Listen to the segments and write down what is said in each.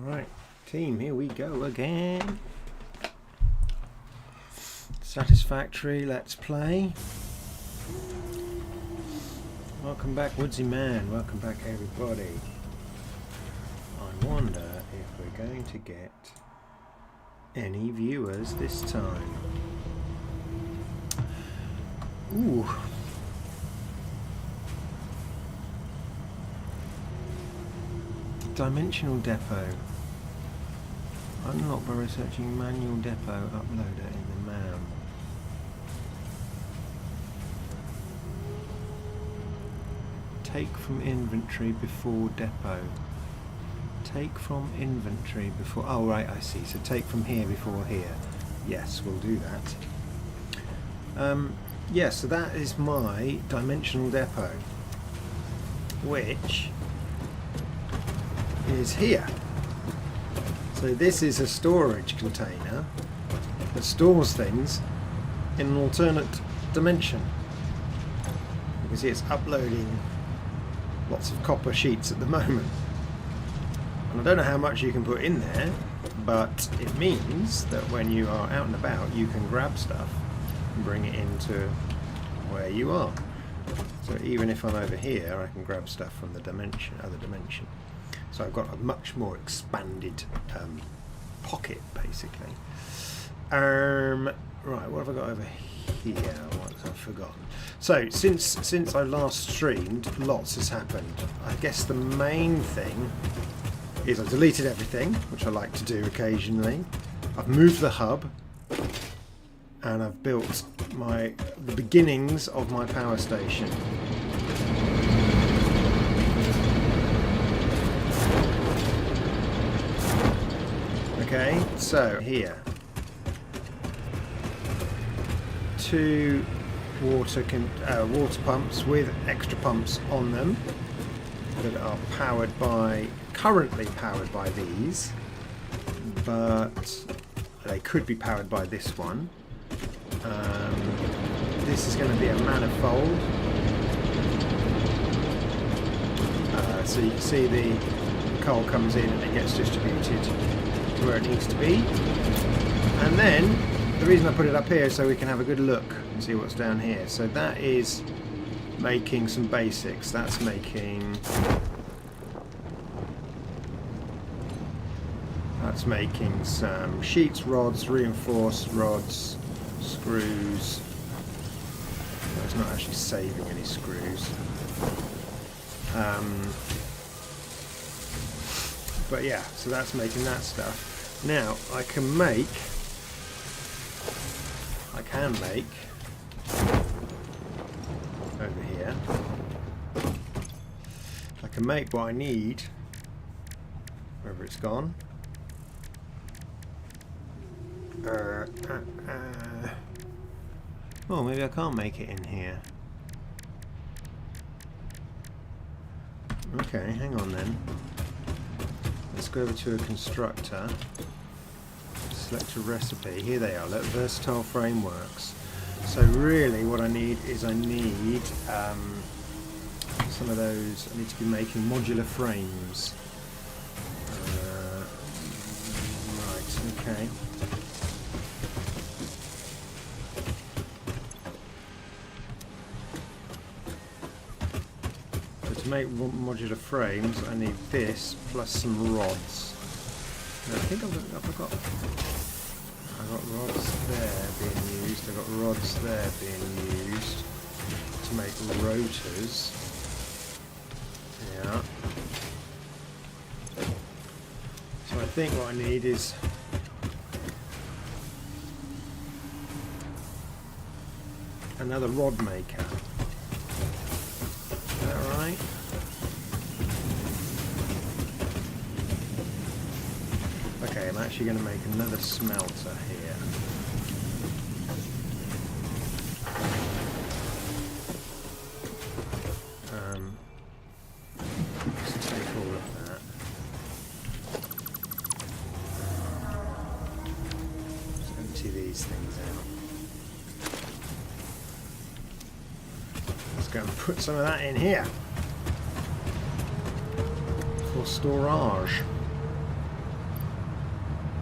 Right, team, here we go again. Satisfactory, let's play. Welcome back, Woodsy Man. Welcome back, everybody. I wonder if we're going to get any viewers this time. Ooh. Dimensional depot. Unlocked by researching manual depot uploader in the MAM. Take from inventory before depot. Take from inventory before... Oh right, I see. So take from here before here. Yes, we'll do that. Yeah, so that is my dimensional depot, which is here. So this is a storage container that stores things in an alternate dimension. You can see it's uploading lots of copper sheets at the moment. And I don't know how much you can put in there, but it means that when you are out and about you can grab stuff and bring it into where you are. So even if I'm over here I can grab stuff from the other dimension. So I've got a much more expanded pocket, basically. Right, what have I got over here? What have I forgotten? So since I last streamed, lots has happened. I guess the main thing is I've deleted everything, which I like to do occasionally. I've moved the hub, and I've built the beginnings of my power station. Okay, so here, 2 water pumps with extra pumps on them that are currently powered by these, but they could be powered by this one. This is going to be a manifold, so you can see the coal comes in and it gets distributed to where it needs to be. And then the reason I put it up here is so we can have a good look and see what's down here. So that is making some basics. That's making some sheets, rods, reinforced rods, screws. No, it's not actually saving any screws. But yeah, so that's making that stuff. Now I can make over here. I can make what I need. Wherever it's gone. Oh, maybe I can't make it in here. Okay, hang on then. Let's go over to a constructor. Select a recipe. Here they are. Look, versatile frameworks. So really, what I need is some of those. I need to be making modular frames. Right. Okay. To make modular frames I need this plus some rods. Now, I think I've got rods there being used, I've got rods there being used to make rotors. Yeah. So I think what I need is another rod maker. Is that right? Okay, I'm actually going to make another smelter here. Let's take all of that. Let's empty these things out. Let's go and put some of that in here for storage.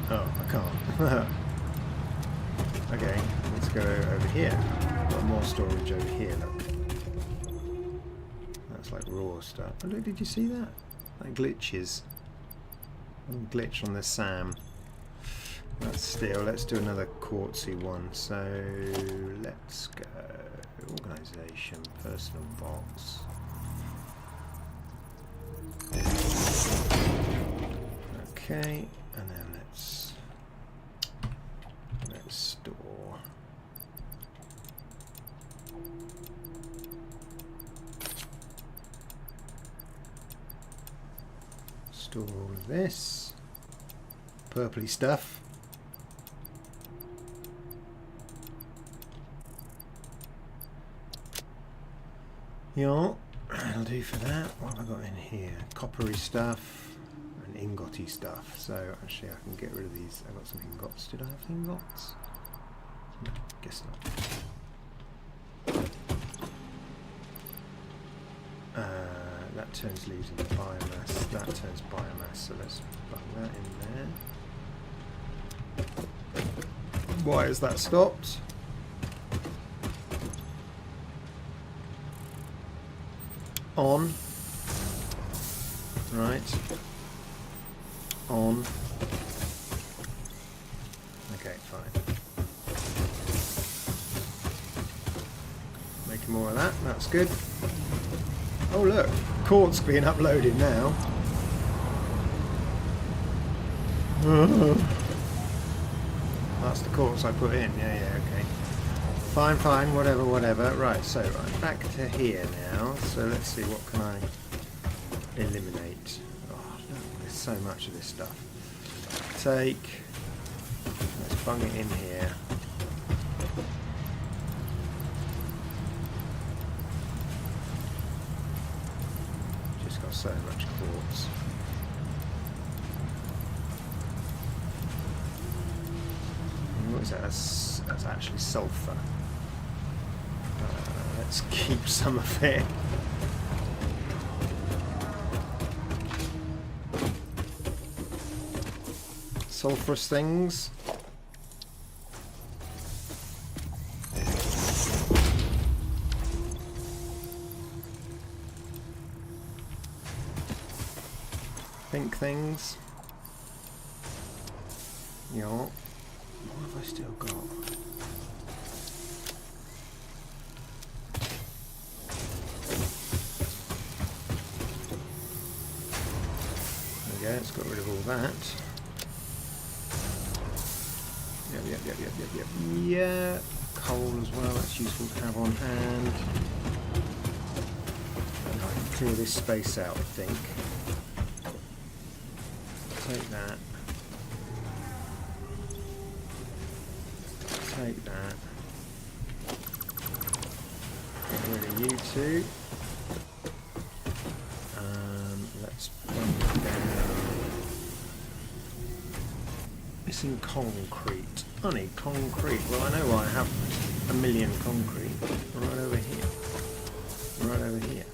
Oh, I can't. Okay, let's go over here. Got more storage over here, look. That's like raw stuff. Oh look, did you see that? That glitches. Glitch on the SAM. That's steel. Let's do another quartzy one. So let's go organisation, personal box. Okay, and then let's store. Store all of this purpley stuff. Yeah, that'll do for that. What have I got in here? Coppery stuff and ingotty stuff. So actually I can get rid of these. I got some ingots. Did I have ingots? No, guess not. That turns leaves into biomass. That turns biomass. So let's plug that in there. Why has that stopped? On. Right. On. Okay, fine. Making more of that. That's good. Oh look, quartz being uploaded now. That's the quartz I put in. Yeah, okay. Fine, fine, whatever, whatever. Right, so I'm back to here now. So let's see, what can I eliminate? Oh, look, there's so much of this stuff. Let's bung it in here. Just got so much quartz. What is that? That's actually sulfur. Let's keep some of it. Sulfurous things. Pink things. Yeah. What have I still got? Let's got rid of all that. Yep. Yeah, coal as well, that's useful to have on hand. And I can clear this space out, I think. Take that. Take that. Get rid of you two. Let's bring it down. Missing concrete. I need concrete. Well, I know I have a million concrete. Right over here. Right over here.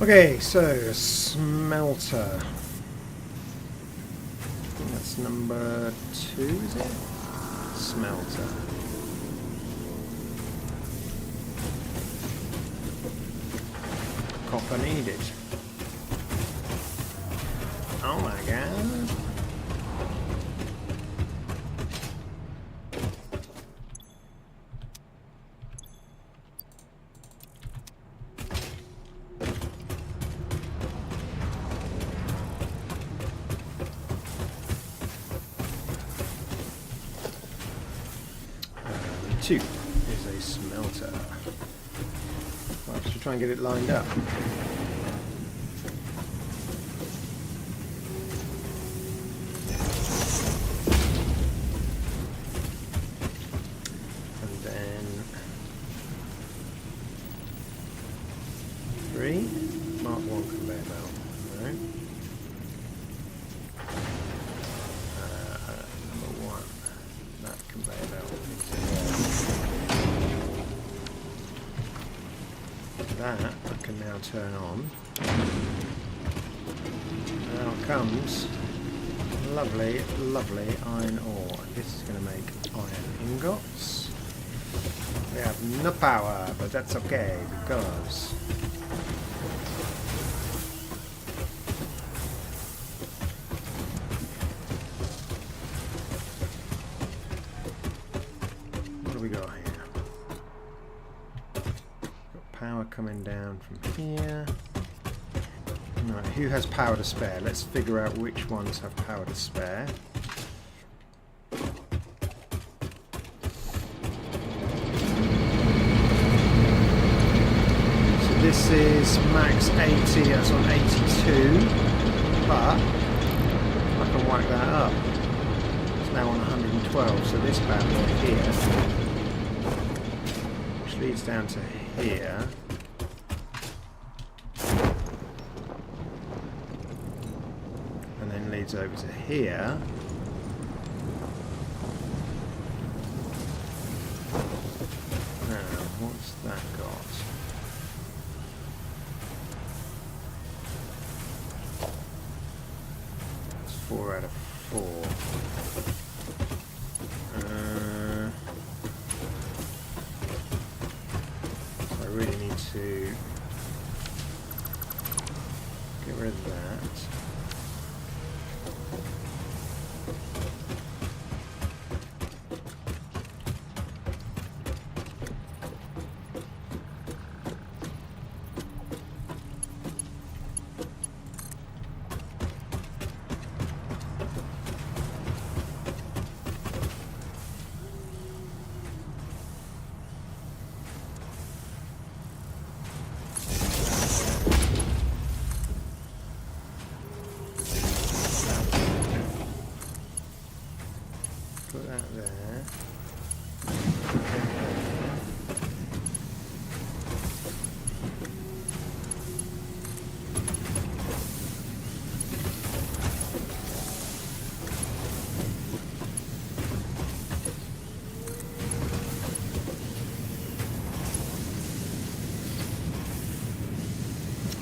Okay, so smelter. I think that's number 2, is it? Smelter. Copper needed. Oh my god. Two is a smelter. Well, I should try and get it lined up. And then 3. Mark 1 conveyor belt. Right. that I can now turn on. Now comes lovely, lovely iron ore. And this is going to make iron ingots. We have no power, but that's okay because what do we got here? Got power coming down from here. Right, who has power to spare? Let's figure out which ones have power to spare. This is max 80, that's on 82, but I can whack that up. It's now on 112, so this bad boy here, which leads down to here, and then leads over to here. Now, what's that got? 4 out of 4. So I really need to get rid of that. Put that there.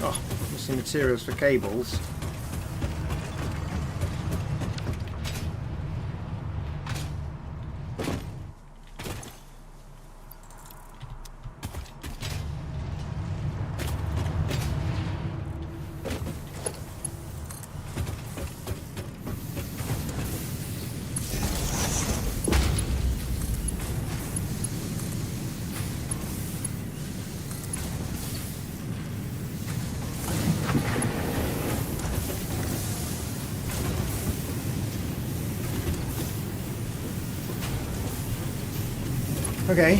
Oh, missing materials for cables. Okay.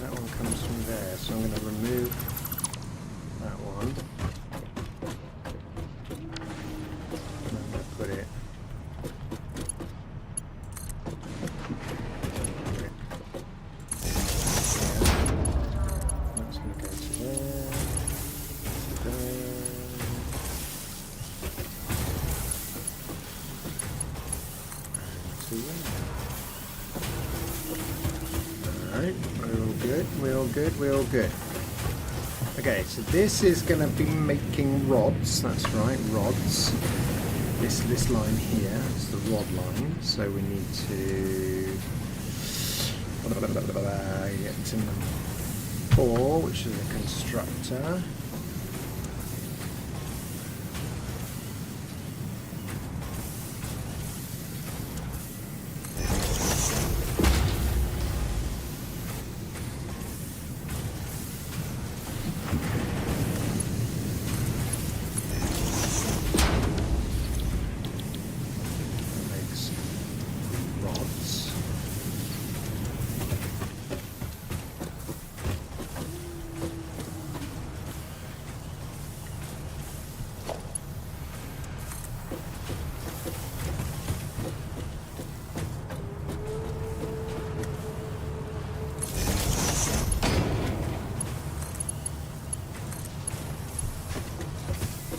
That one comes from there, so I'm going to remove that one. And I'm going to put it that's going to go to there. Alright, we're all good, we're all good, we're all good. Okay, so this is going to be making rods, that's right, rods. This line here is the rod line, so we need to get to number 4, which is a constructor.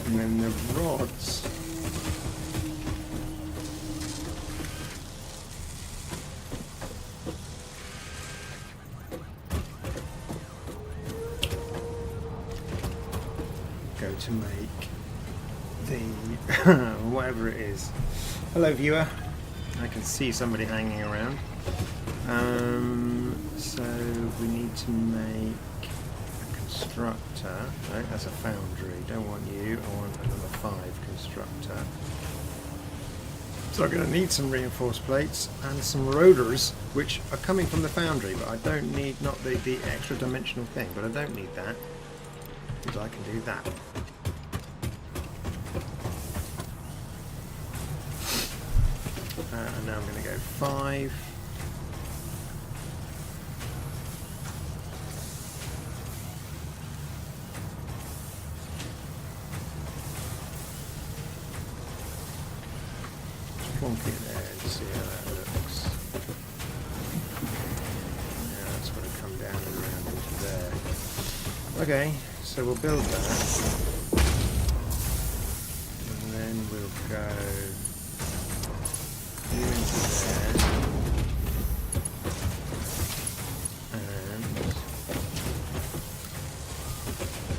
And then the rods to make the whatever it is. Hello viewer, I can see somebody hanging around. So we need to make a constructor. No, that's a foundry. Don't want you. I want another 5 constructor. So I'm going to need some reinforced plates and some rotors, which are coming from the foundry, but I don't need, not the extra dimensional thing, but I don't need that, because I can do that. And now I'm going to go 5. Plonk it there and see how that looks. Yeah, that's going to come down and around into there. Okay, so we'll build that. And then we'll go you into there. And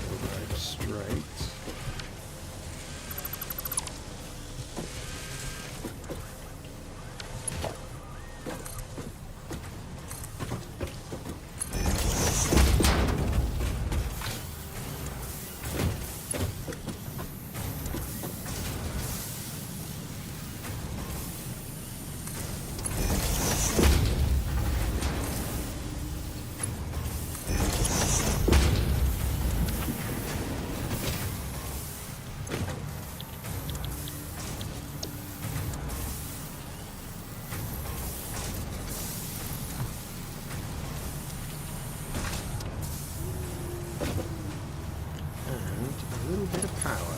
we'll go straight. Bit of power.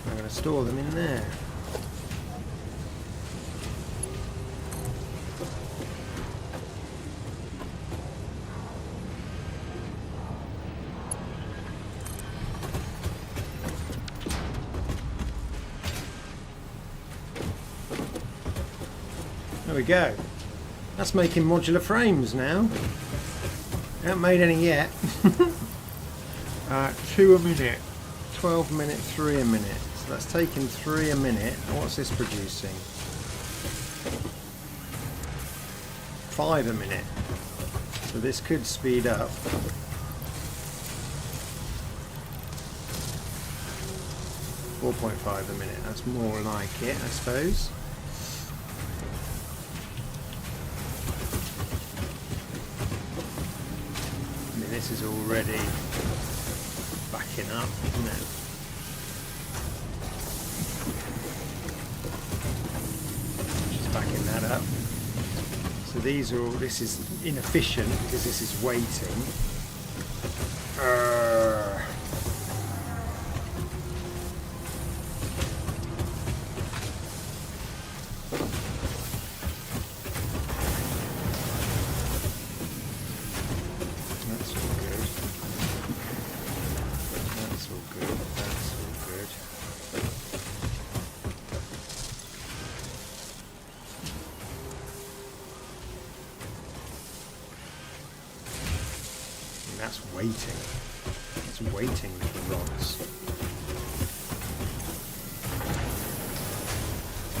I'm going to store them in there. There we go. That's making modular frames now. I haven't made any yet. 2 a minute, 12 a minute, 3 a minute. So that's taken 3 a minute. And what's this producing? 5 a minute. So this could speed up. 4.5 a minute. That's more like it, I suppose. This is already backing up, isn't it? Just backing that up. So these are all, this is inefficient because this is waiting. That's waiting. It's waiting for rods.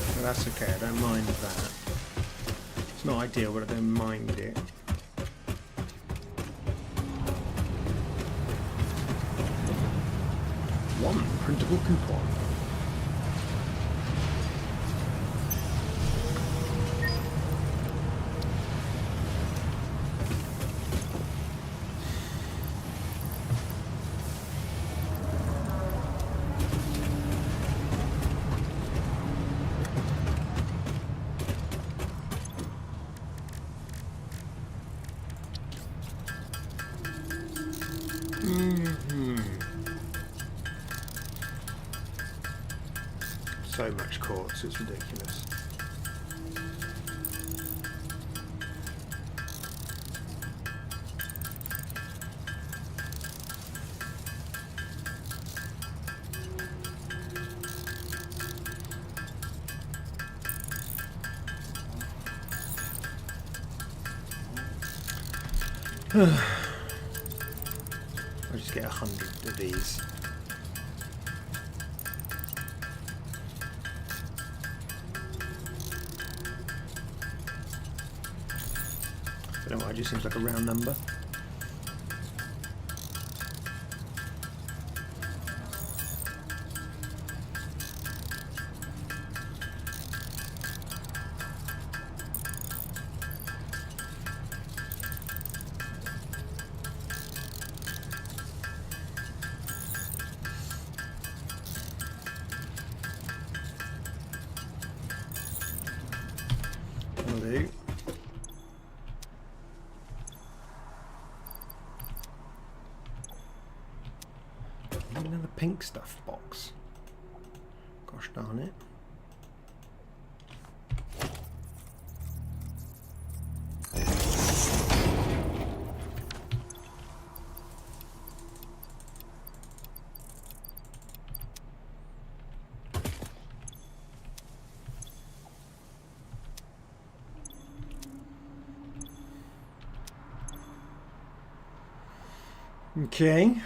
But that's okay, I don't mind that. It's not ideal, but I don't mind it. One printable coupon. So much quartz, it's ridiculous. I'll just get 100 of these. I don't know why, it just seems like a round number. Will do. Another pink stuff box. Gosh darn it. Okay.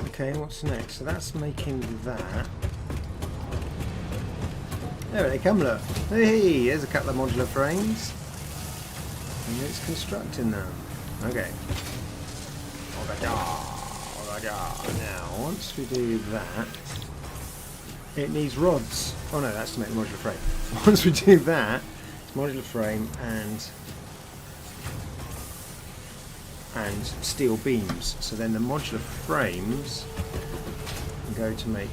Okay, what's next? So that's making that. There they come, look. Hey, there's a couple of modular frames. And it's constructing them. Okay. Now, once we do that, it needs rods. Oh no, that's to make the modular frame. Once we do that, modular frame and steel beams. So then the modular frames go to make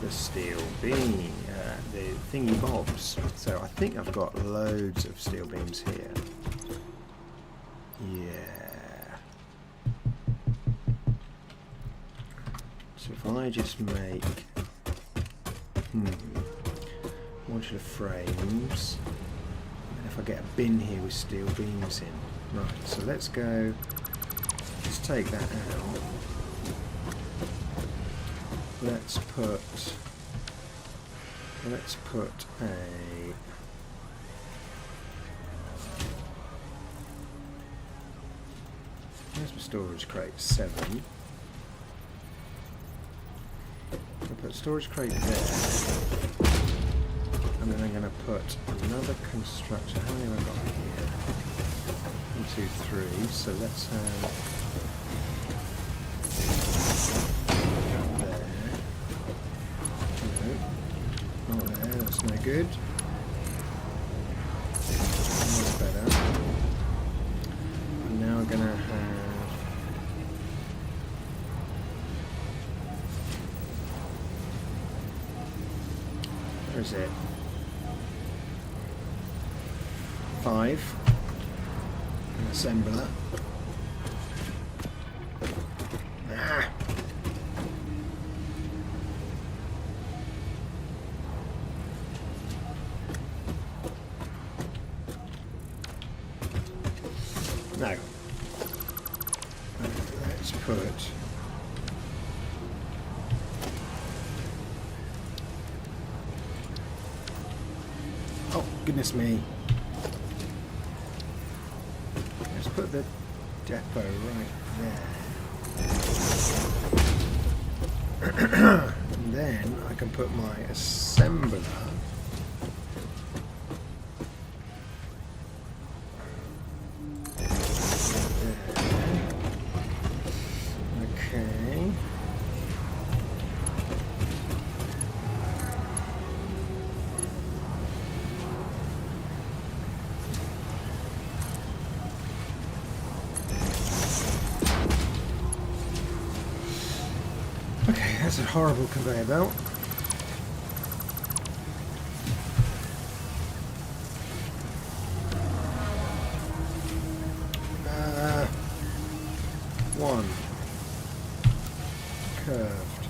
the steel beam, the thingy bobs. So I think I've got loads of steel beams here. Yeah. So if I just make modular frames, and if I get a bin here with steel beams in. Right, so let's go, let's take that out. Let's put a, where's my storage crate? 7. I'll put storage crate there. And then I'm going to put another constructor. How many have I got here? 1, 2, 3. So let's have there. No, not there. That's no good. That's better. And now we're going to have. Where is it? 5. An assembler. Ah. No. Let's put. Oh, goodness me. Let's put the depot right there. And then I can put my assembler there. Okay. Okay, that's a horrible conveyor belt. One. Curved.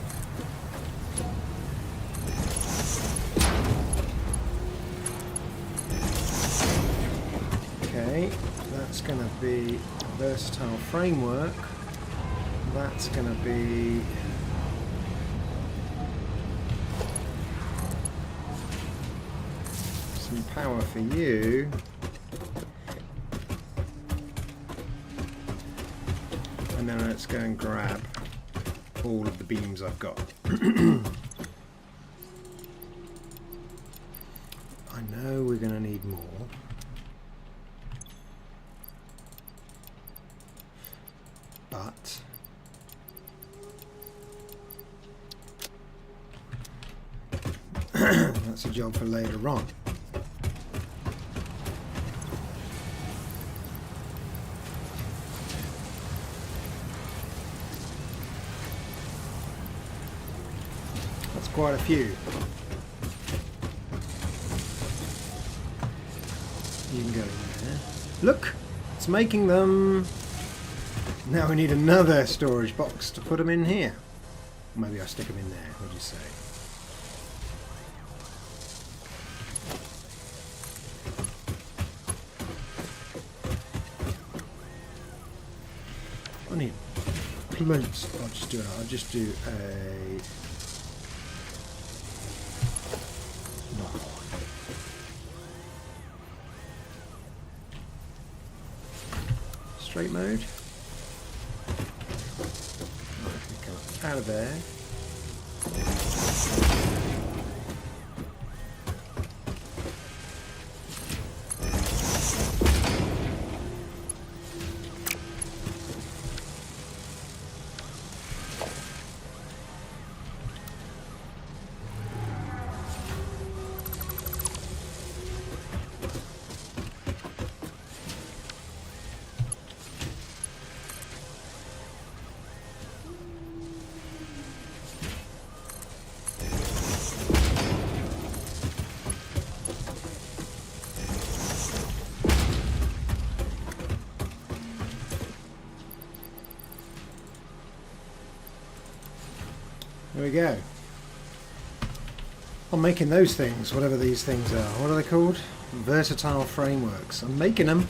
Okay, that's going to be a versatile framework. That's going to be some power for you, let's go and grab all of the beams I've got. I know we're going to need more. But that's a job for later on. That's quite a few. You can go in there. Look! It's making them. Now we need another storage box to put them in here. Maybe I'll stick them in there. What do you say? I need plates. I'll just do it. I'll just do a. Straight mode. Out of there. There we go. I'm making those things, whatever these things are. What are they called? Versatile frameworks. I'm making them.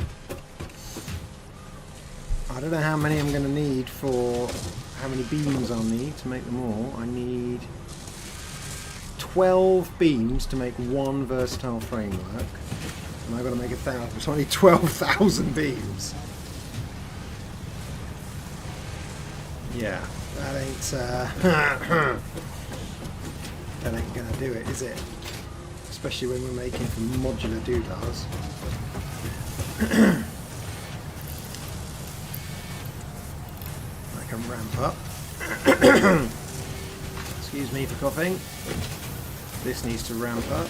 I don't know how many I'm going to need for how many beams I'll need to make them all. I need 12 beams to make one versatile framework. And I've got to make 1,000. So I need 12,000 beams. Yeah. That ain't that ain't gonna do it, is it? Especially when we're making from modular doodahs. I can ramp up. Excuse me for coughing. This needs to ramp up.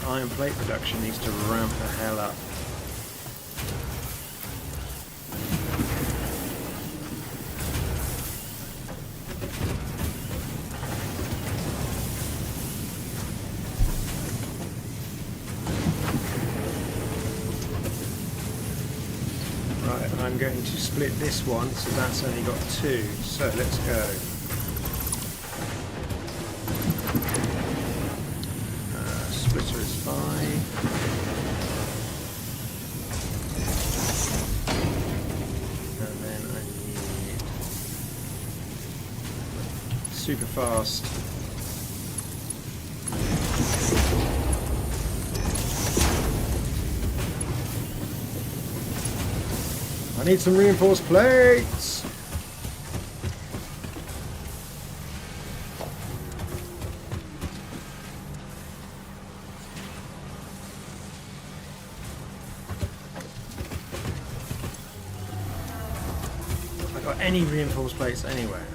Iron plate production needs to ramp the hell up. Right, I'm going to split this one, so that's only got 2. So let's go. Splitter is fine. And then I need super fast. I need some reinforced plates. Any reinforced plates anywhere.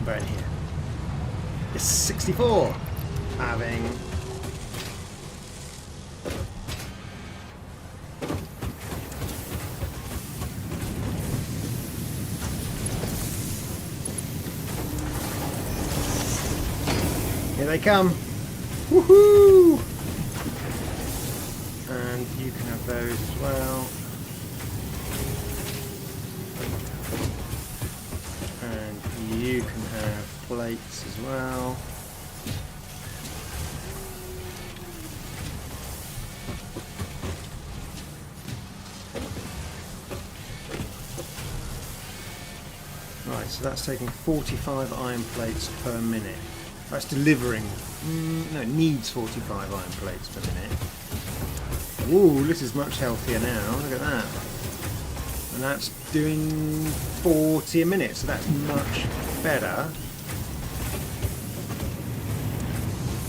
About in here. It's 64. Having here they come. Woohoo! And you can have those as well. You can have plates as well. Right, so that's taking 45 iron plates per minute. That's delivering No, it needs 45 iron plates per minute. Ooh, this is much healthier now. Look at that. And that's doing 40 a minute, so that's much better.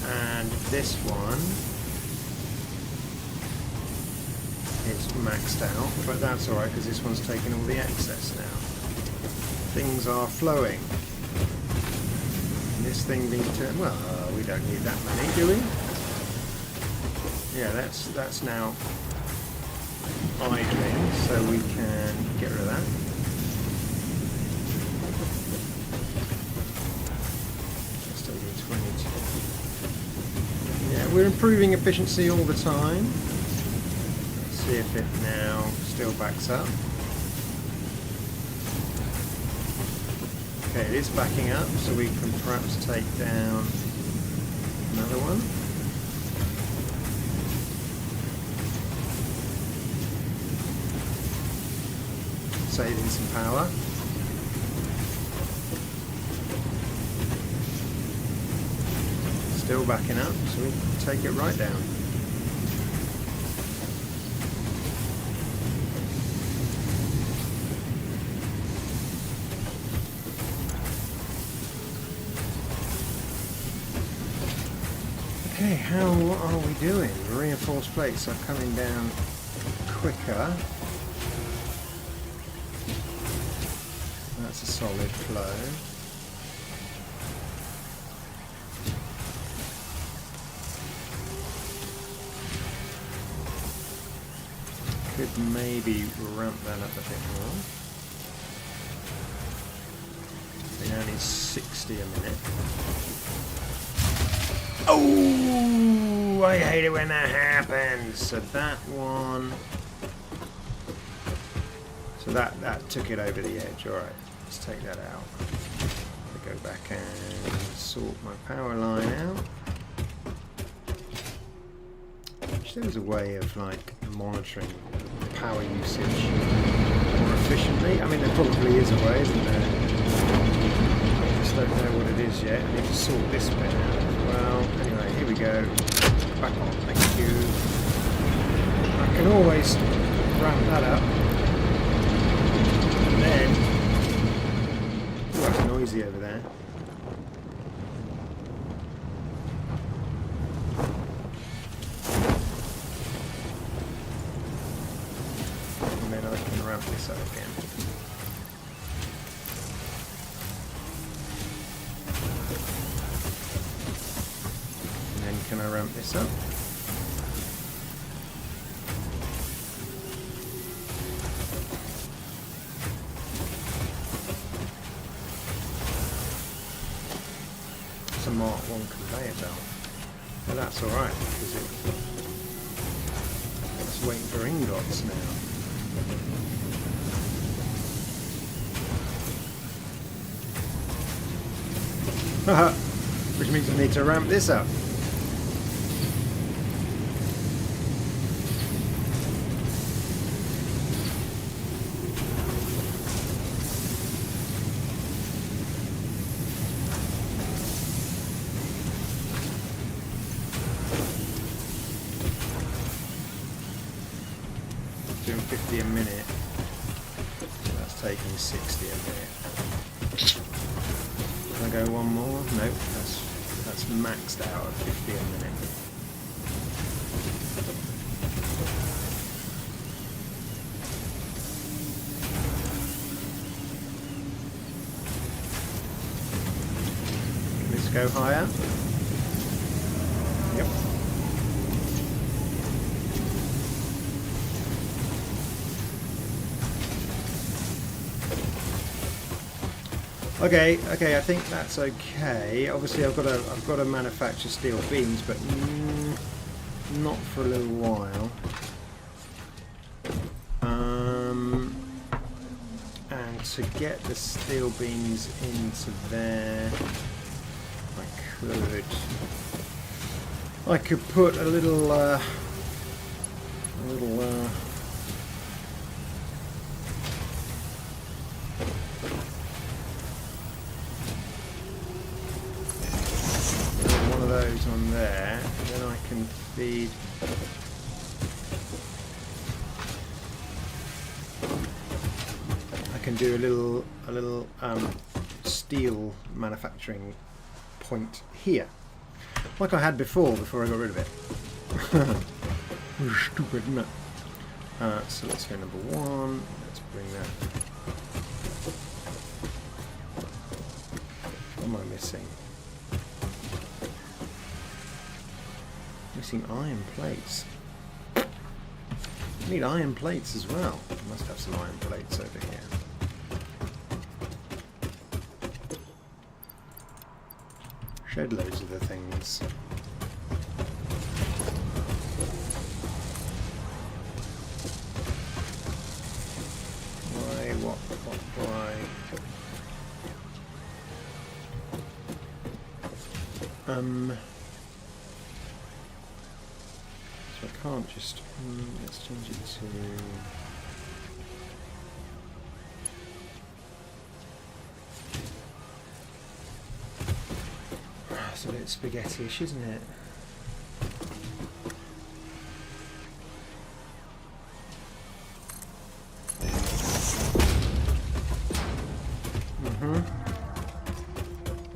And this one is maxed out, but that's alright because this one's taking all the excess now. Things are flowing. And this thing being turned, well, we don't need that many, do we? Yeah, that's now idling, so we can get rid of that. Still doing 22. Yeah, we're improving efficiency all the time. Let's see if it now still backs up. Okay, it is backing up, so we can perhaps take down another one. Saving some power. Still backing up, so we can take it right down. Okay, how are we doing? The reinforced plates are coming down quicker. That's a solid flow. Could maybe ramp that up a bit more. We now need 60 a minute. Oh, I hate it when that happens. So that one. So that took it over the edge. All right. Let's take that out. I'll go back and sort my power line out. Wish there was a way of like monitoring power usage more efficiently. I mean, there probably is a way, isn't there? I just don't know what it is yet. I need to sort this bit out as well. Anyway, here we go. Back on. Thank you. I can always ramp that up. And then. It's noisy over there. And then I can ramp this up again. And then can I ramp this up? A Mark 1 conveyor belt. But that's alright because it's waiting for ingots now. Which means I need to ramp this up. Doing 50 a minute, so that's taking 60 a minute. Can I go one more? Nope, that's maxed out at 50 a minute. Can this go higher? Yep. Okay, I think that's okay. Obviously, I've got to manufacture steel beams, but not for a little while. And to get the steel beams into there, I could put a little there, and then I can feed. I can do a little steel manufacturing point here, like I had before I got rid of it. Stupid, isn't it? So let's go number 1. Let's bring that. What am I missing? Missing iron plates. I need iron plates as well. I must have some iron plates over here. Shed loads of the things. Why? What? Why? So I can't just. Let's change it to. It's a bit spaghetti-ish, isn't it?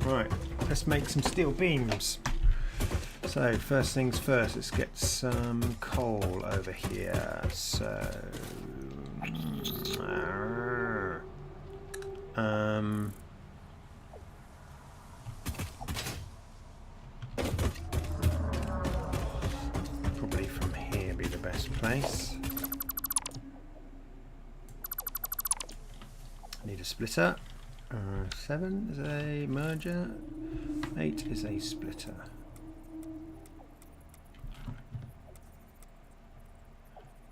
Right, let's make some steel beams. So first things first, let's get some coal over here. So probably from here be the best place. Need a splitter. 7 is a merger. 8 is a splitter.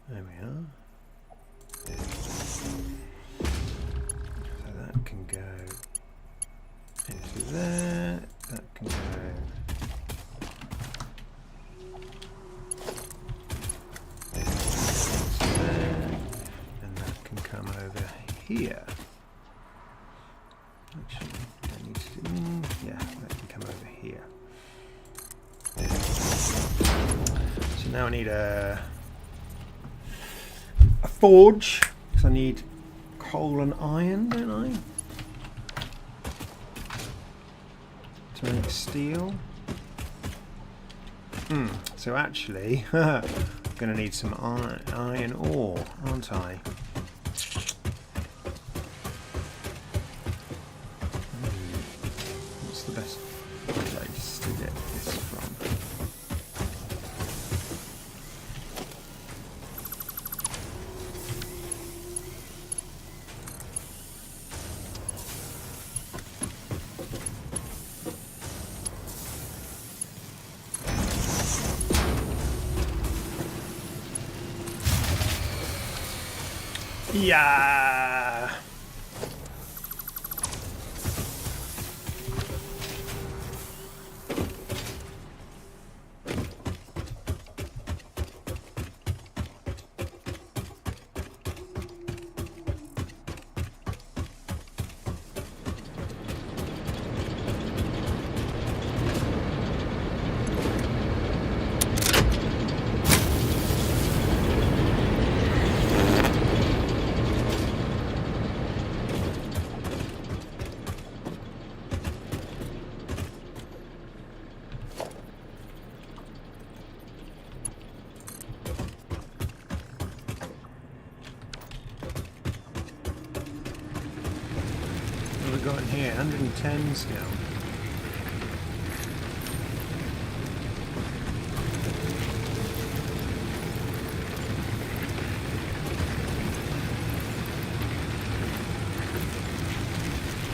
There we are. So that can go into there. That can go into there. And that can come over here. Actually, I need to do, yeah, that can come over here. So now I need a forge, because I need coal and iron, don't I? To make steel. So actually, I'm going to need some iron ore, aren't I? What's the best place to get this from? Yeah. What have we got in here? 110 still.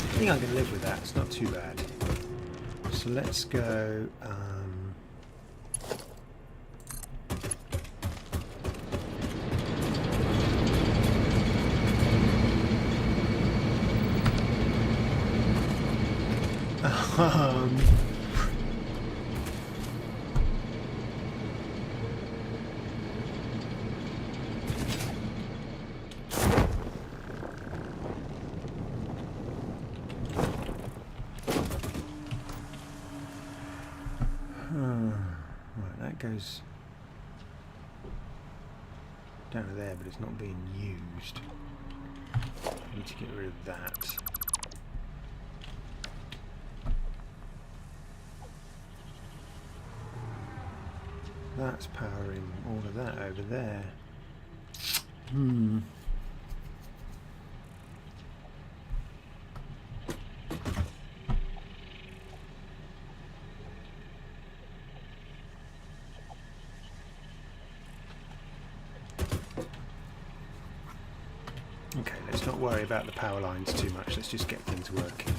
I think I can live with that, it's not too bad. So let's go goes down to there, but it's not being used. I need to get rid of that. That's powering all of that over there. Okay, let's not worry about the power lines too much. Let's just get things working.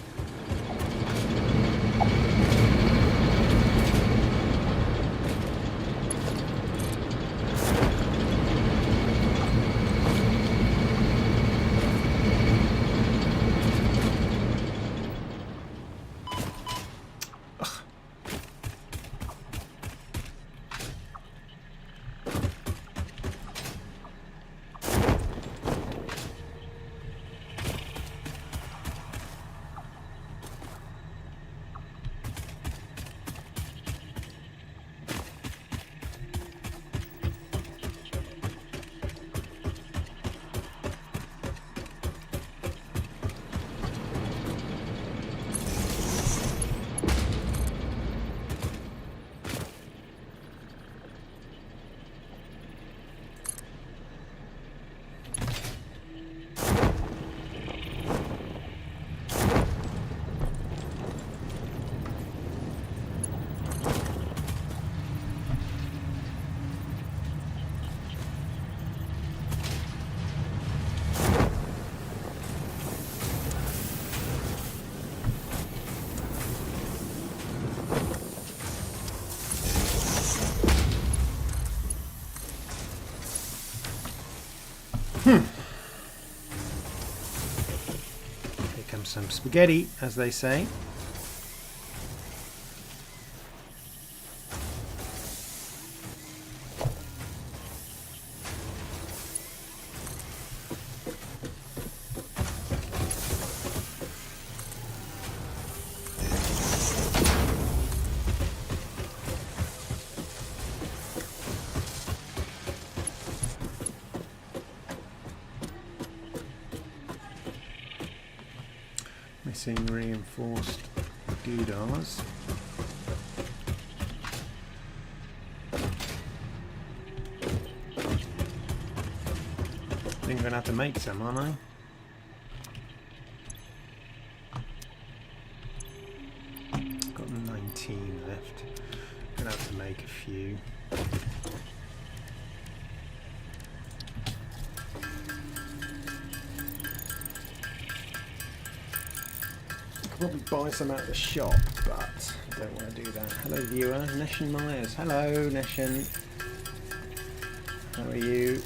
Here comes some spaghetti, as they say. Missing reinforced doodars. I think I'm going to have to make some, aren't I? Got 19 left. Going to have to make a few. Probably buy some out of the shop, but I don't want to do that. Hello viewer, Neshan Myers. Hello Neshan. How are you?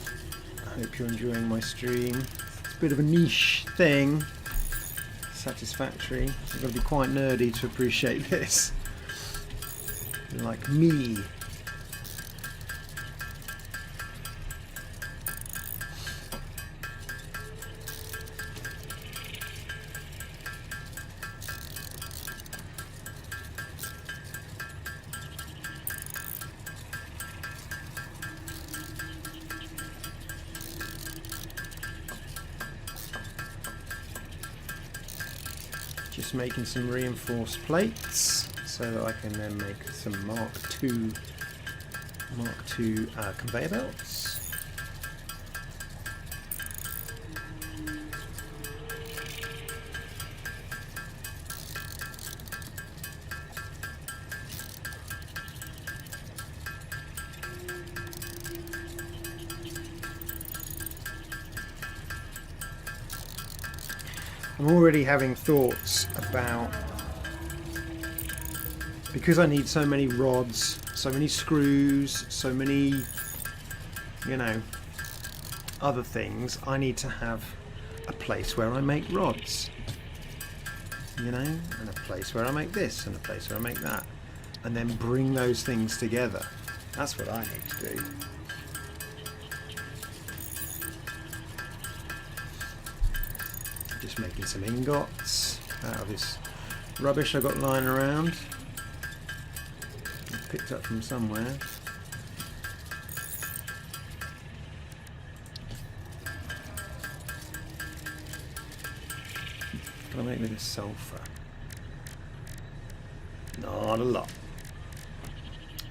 I hope you're enjoying my stream. It's a bit of a niche thing. Satisfactory. You've got to be quite nerdy to appreciate this. Like me. Just making some reinforced plates so that I can then make some Mark II conveyor belts. I'm already having thoughts about, because I need so many rods, so many screws, so many, you know, other things, I need to have a place where I make rods, you know, and a place where I make this, and a place where I make that, and then bring those things together. That's what I need to do. Just making some ingots out of this rubbish I got lying around. Picked up from somewhere. can I make with this sulfur? Not a lot.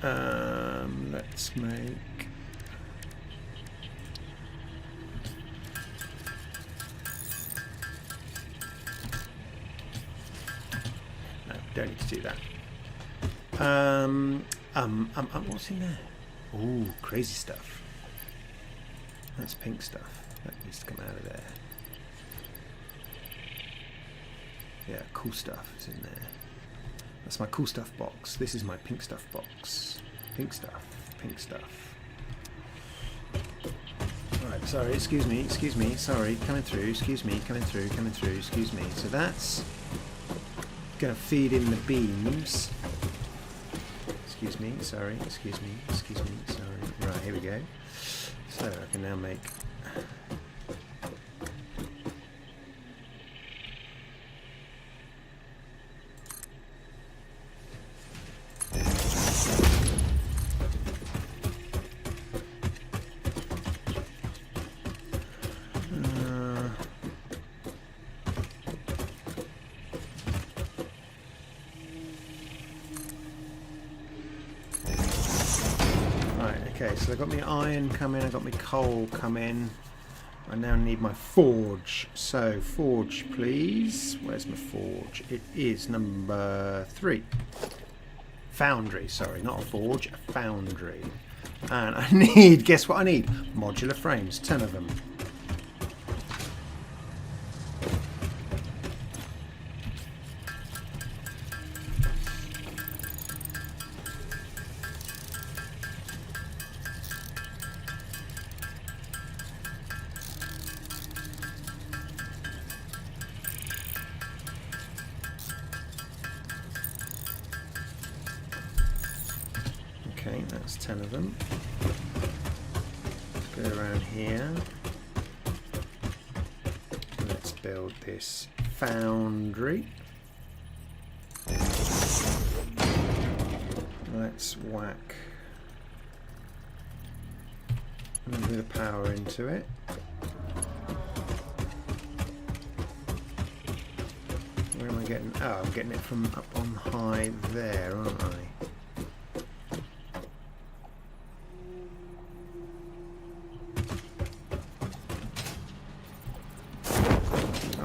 Let's make... No, don't need to do that. What's in there? Ooh, crazy stuff. That's pink stuff. That needs to come out of there. Yeah, cool stuff is in there. That's my cool stuff box. This is my pink stuff box. Pink stuff, pink stuff. Alright, sorry, excuse me, sorry, coming through, excuse me, coming through, excuse me. So that's going to feed in the beams. Excuse me, sorry, sorry. Right, here we go. So I can now make... Okay, so I've got my iron coming, I've got my coal coming. I now need my forge. So, forge please. Where's my forge? It is number 3. Foundry, sorry, not a forge, a foundry. And I need, guess what I need? Modular frames, 10 of them. Okay, that's 10 of them. Let's go around here. Let's build this foundry. Let's whack a little bit of power into it. Where am I getting? Oh, I'm getting it from up on high there, aren't I?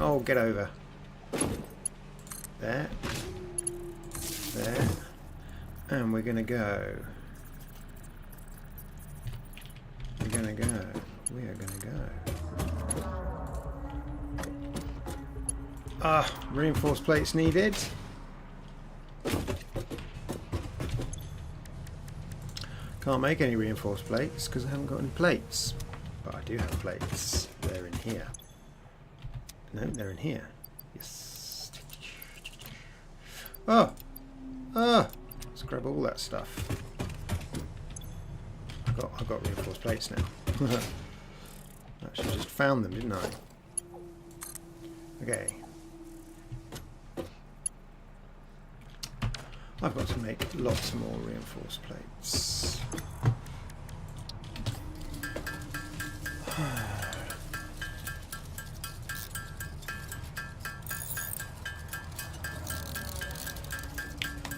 Oh, get over. There. There. And we're going to go. We are going to go. Ah, reinforced plates needed. Can't make any reinforced plates because I haven't got any plates. But I do have plates. They're in here. No, they're in here. Yes. Oh! Oh! Let's grab all that stuff. I've got reinforced plates now. Actually just found them, didn't I? Okay. I've got to make lots more reinforced plates.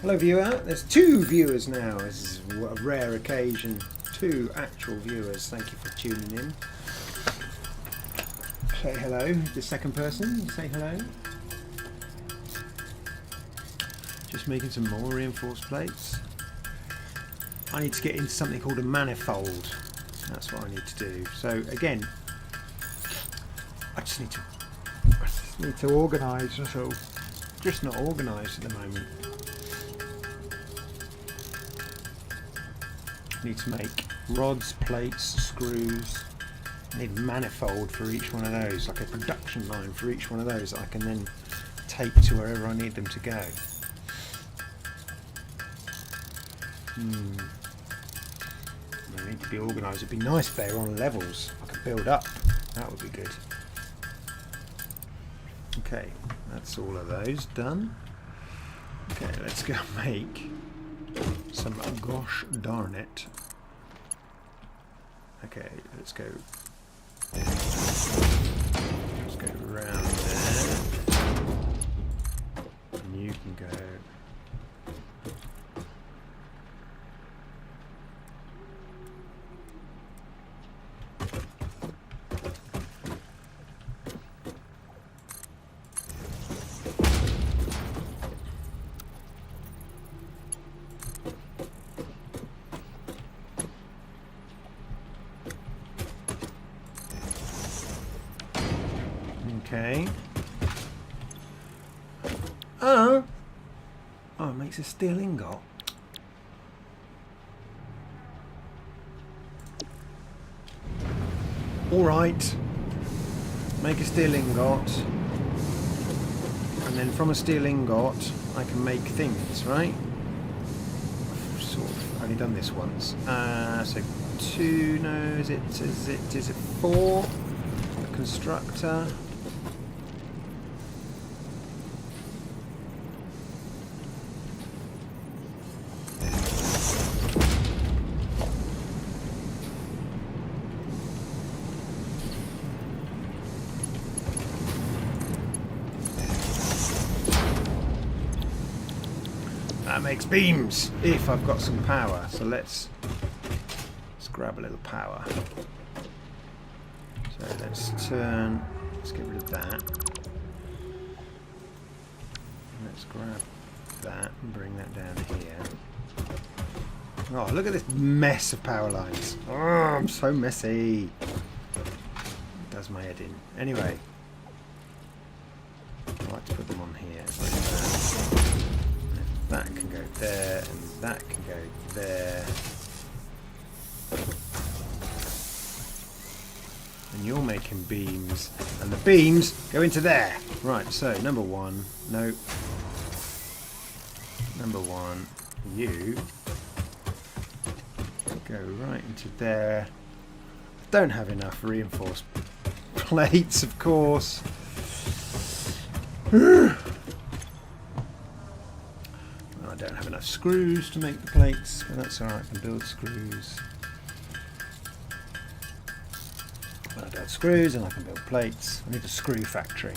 Hello viewer, there's 2 viewers now. This is a rare occasion. 2 actual viewers. Thank you for tuning in. Say hello. The second person, say hello. Just making some more reinforced plates. I need to get into something called a manifold. That's what I need to do. So again, I just need to organise myself. Just not organised at the moment. Need to make rods, plates, screws. I need a manifold for each one of those, like a production line for each one of those that I can then take to wherever I need them to go. They need to be organised. It'd be nice if they were on levels. I could build up. That would be good. Okay, that's all of those done. Okay, let's go make some gosh darn it. Okay, let's go around there. go. Okay. Oh, it makes a steel ingot. All right. Make a steel ingot, and then from a steel ingot, I can make things, right? I've sort of only done this once. So 2. No, is it 4? A constructor. That makes beams if I've got some power. So let's grab a little power. So let's get rid of that. Let's grab that and bring that down here. Oh, look at this mess of power lines. Oh, I'm so messy. It does my head in. Anyway, I like to put them on here. Like that. That can go there, and that can go there. And you're making beams, and the beams go into there. Right, so number 1, no. Number 1, you go right into there. Don't have enough reinforced plates, of course. I don't have enough screws to make the plates, but that's alright, I can build screws. When I build screws, and I can build plates. I need a screw factory.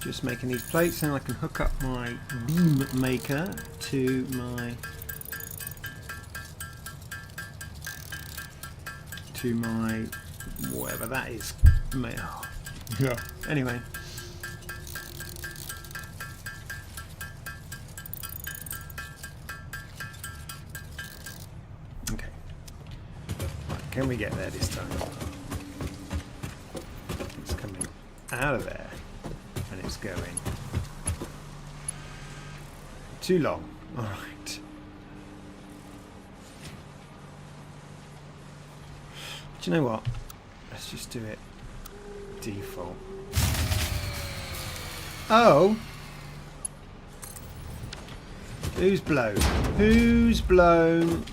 Just making these plates, and I can hook up my beam maker to my whatever that is. Oh. Yeah. Anyway. Okay. Right, can we get there this time? It's coming out of there. And it's going too long. All right. Do you know what? Let's just do it default. Oh, who's blown? Who's blown?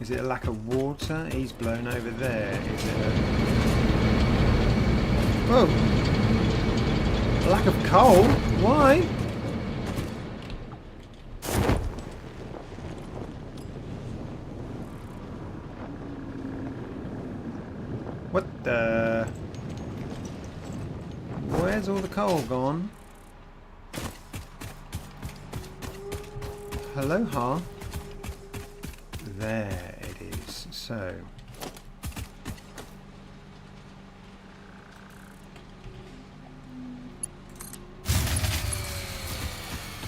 Is it a lack of water? He's blown over there. Is it a lack of coal? Why? What the? Where's all the coal gone? Hello, Ha. There it is. So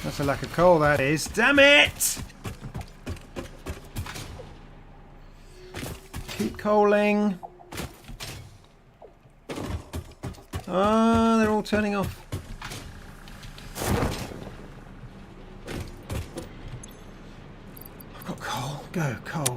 that's a lack of coal, that is. Damn it! Keep coaling. Oh, they're all turning off. I've got coal. Go, coal.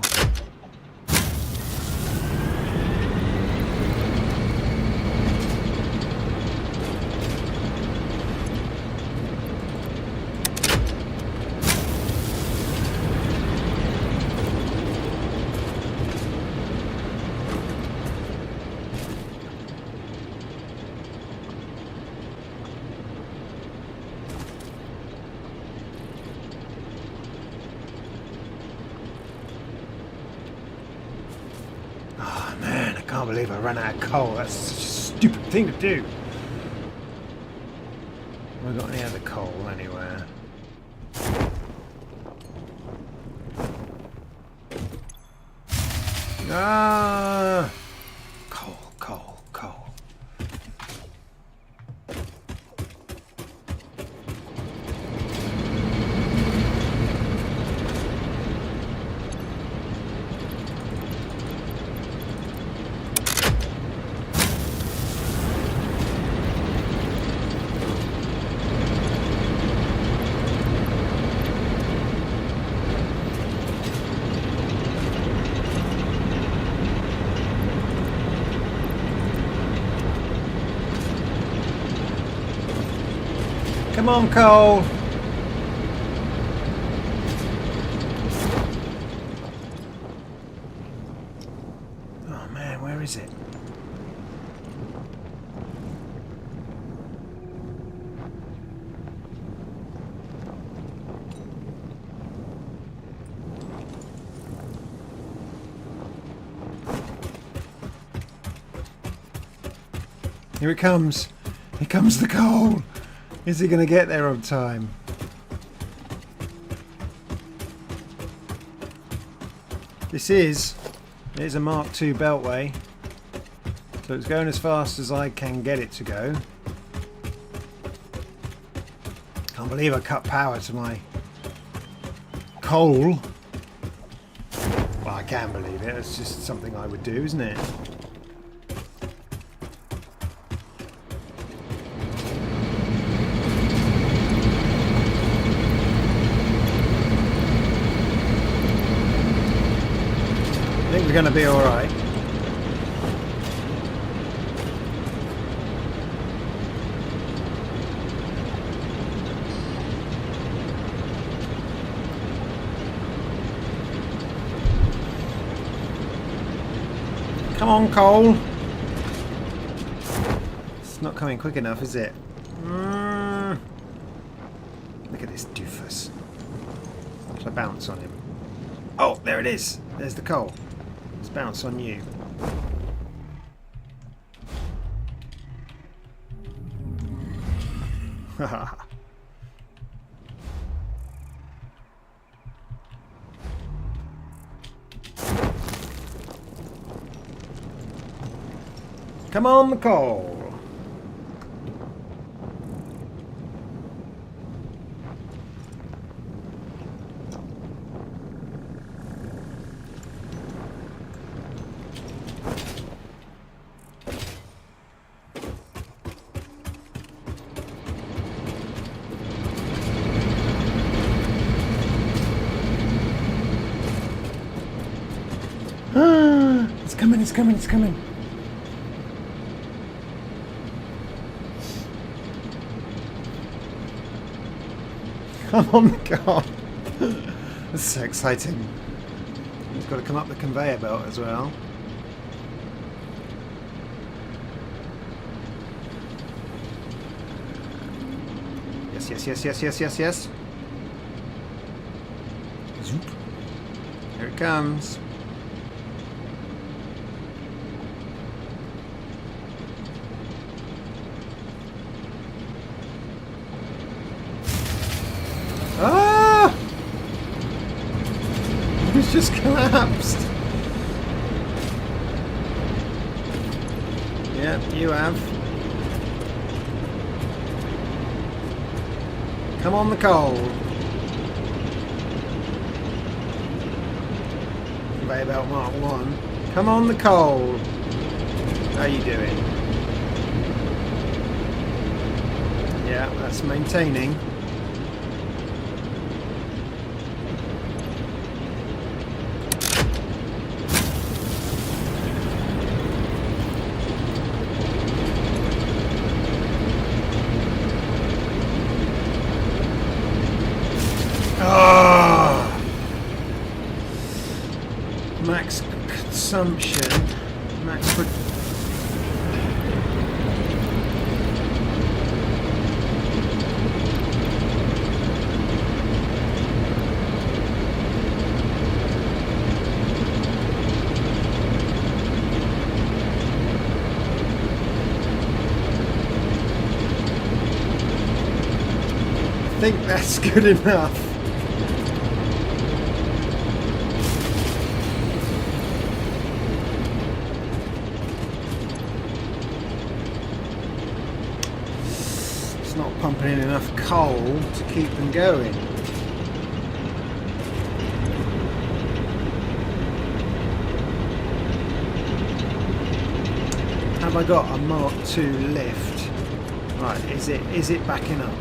Oh man, I can't believe I ran out of coal. That's such a stupid thing to do. Have I got any other coal anywhere? Ah! Coal, coal, coal. Come on, coal. Oh man, where is it? Here it comes. Here comes the coal. Is he going to get there on time? This is a Mark II beltway, so it's going as fast as I can get it to go. Can't believe I cut power to my coal. Well, I can believe it. It's just something I would do, isn't it? I think we're going to be all right. Come on, coal. It's not coming quick enough, is it? Look at this doofus. Shall I bounce on him? Oh, there it is. There's the coal. Let's bounce on you. Come on, the coal. It's coming, it's coming, it's coming. Come on, God. This is so exciting. It's got to come up the conveyor belt as well. Yes, yes, yes, yes, yes, yes, yes. Zoop. Here it comes. Ah! It's just collapsed. Yep, you have. Come on, the coal. Conveyor belt Mark 1. Come on, the coal. How you doing? Yeah, that's maintaining. Max consumption, max pro I think that's good enough. Not pumping in enough coal to keep them going. Have I got a Mark II lift? Right, is it backing up?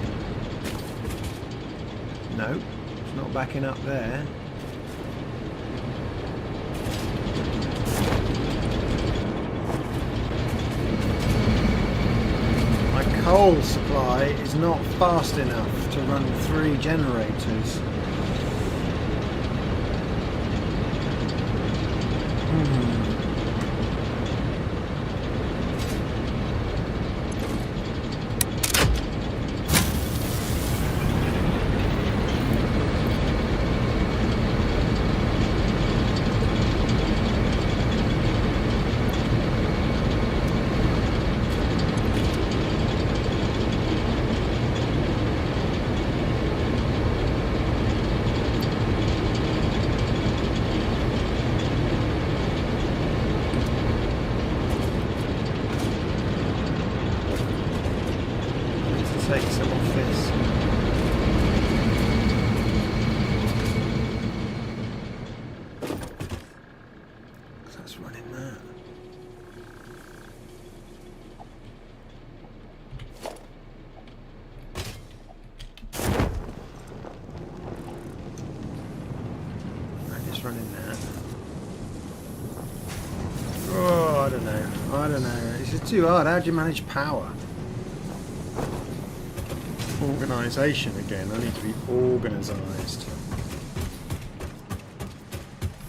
No, it's not backing up there. Coal supply is not fast enough to run 3 generators. Take some off this. That's running that. Right, just running that. Oh, I don't know. It's just too hard. How do you manage power? Organisation again. I need to be organised.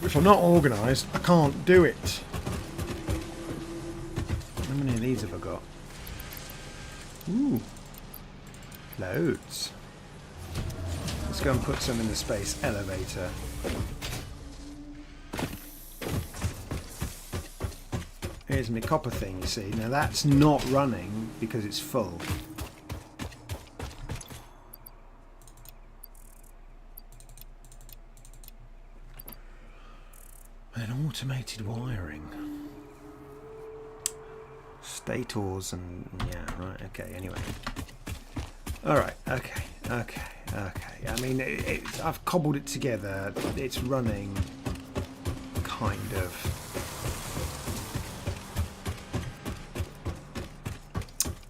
If I'm not organised, I can't do it. How many of these have I got? Ooh, loads. Let's go and put some in the space elevator. Here's my copper thing, you see. Now that's not running because it's full. Automated wiring, stators, and yeah, right, okay. Anyway, all right, okay. I mean, I've cobbled it together. It's running, kind of.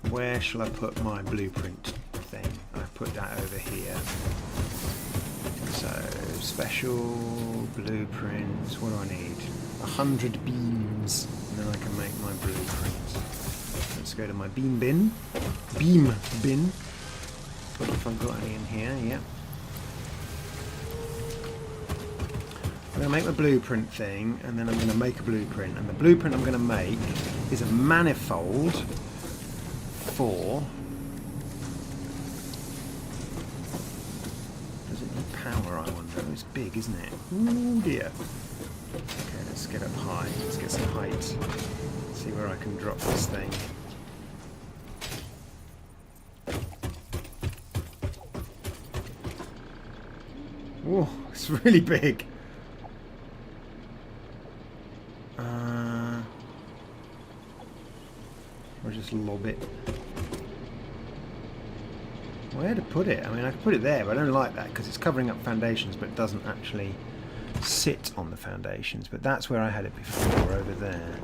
Where shall I put my blueprint thing? I put that over here. So special blueprints. What do I need? 100 beams, and then I can make my blueprints. Let's go to my beam bin. Beam bin. Look if I've got any in here. Yep. I'm going to make my blueprint thing, and then I'm going to make a blueprint. And the blueprint I'm going to make is a manifold for. Power, I wonder. It's big, isn't it? Ooh dear. Okay, let's get up high. Let's get some height. See where I can drop this thing. Whoa, it's really big. Or just lob it. Where to put it? I mean, I could put it there, but I don't like that because it's covering up foundations, but it doesn't actually sit on the foundations. But that's where I had it before, over there.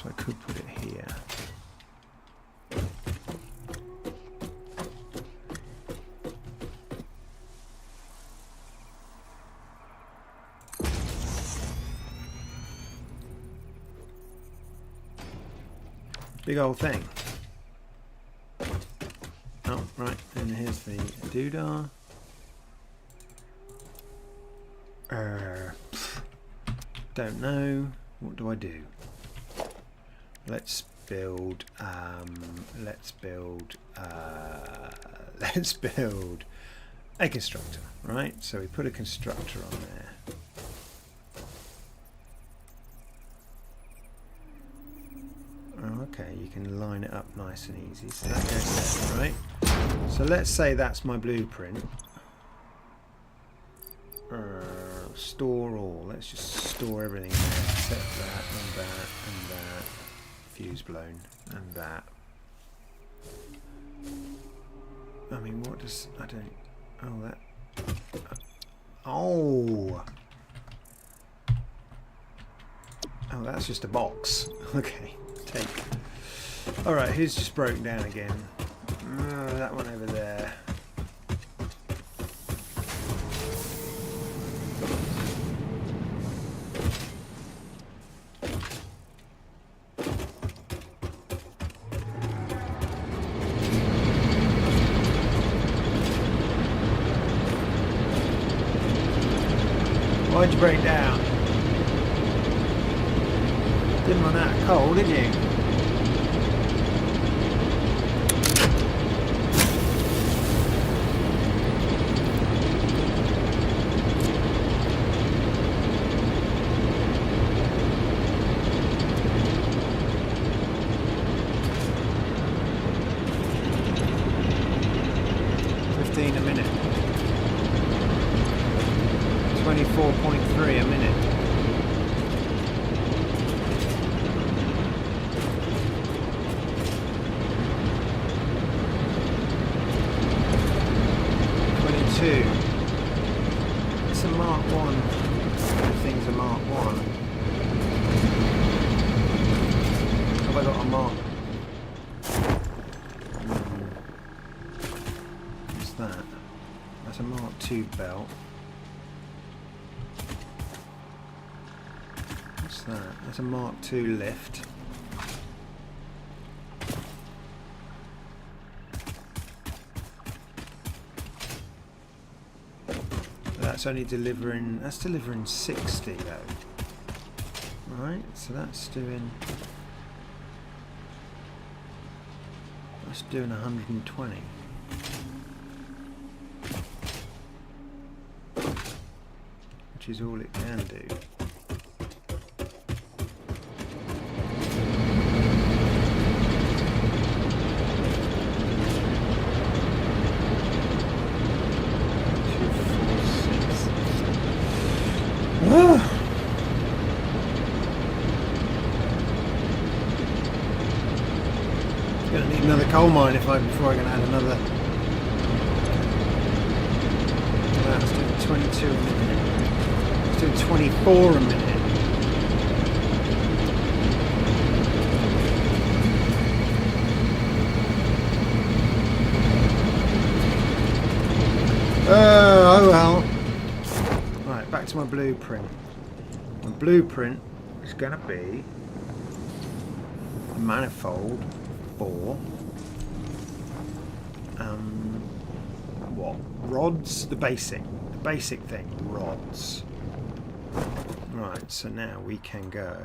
So could put it here. Big old thing. Oh, right, and here's the doodah. Don't know. What do I do? Let's build a constructor, right? So we put a constructor on there. Oh, okay, you can line it up nice and easy. So that goes there, right? So let's say that's my blueprint. Store all. Let's just store everything there except that and that and that. Fuse blown and that. I mean, what does... I don't... Oh, that... Oh! Oh, that's just a box. Okay, take. Alright, who's just broken down again? That one over there. Why'd you break down? Didn't run out of coal, did you? A minute. 24.3 a minute. It's a Mark 1. Everything's a Mark 1. Have I got a Mark? What's that? That's a Mark 2 belt. What's that? That's a Mark 2 lift. That's only delivering, that's delivering 60 though. Right, so that's doing 120. Which is all it can do. Gonna need another coal mine before I can add another. That's doing 22 a minute. It's doing 24 a minute. Oh well. Right, back to my blueprint. My blueprint is gonna be a manifold for what? Rods? The basic thing, rods. Right, so now we can go.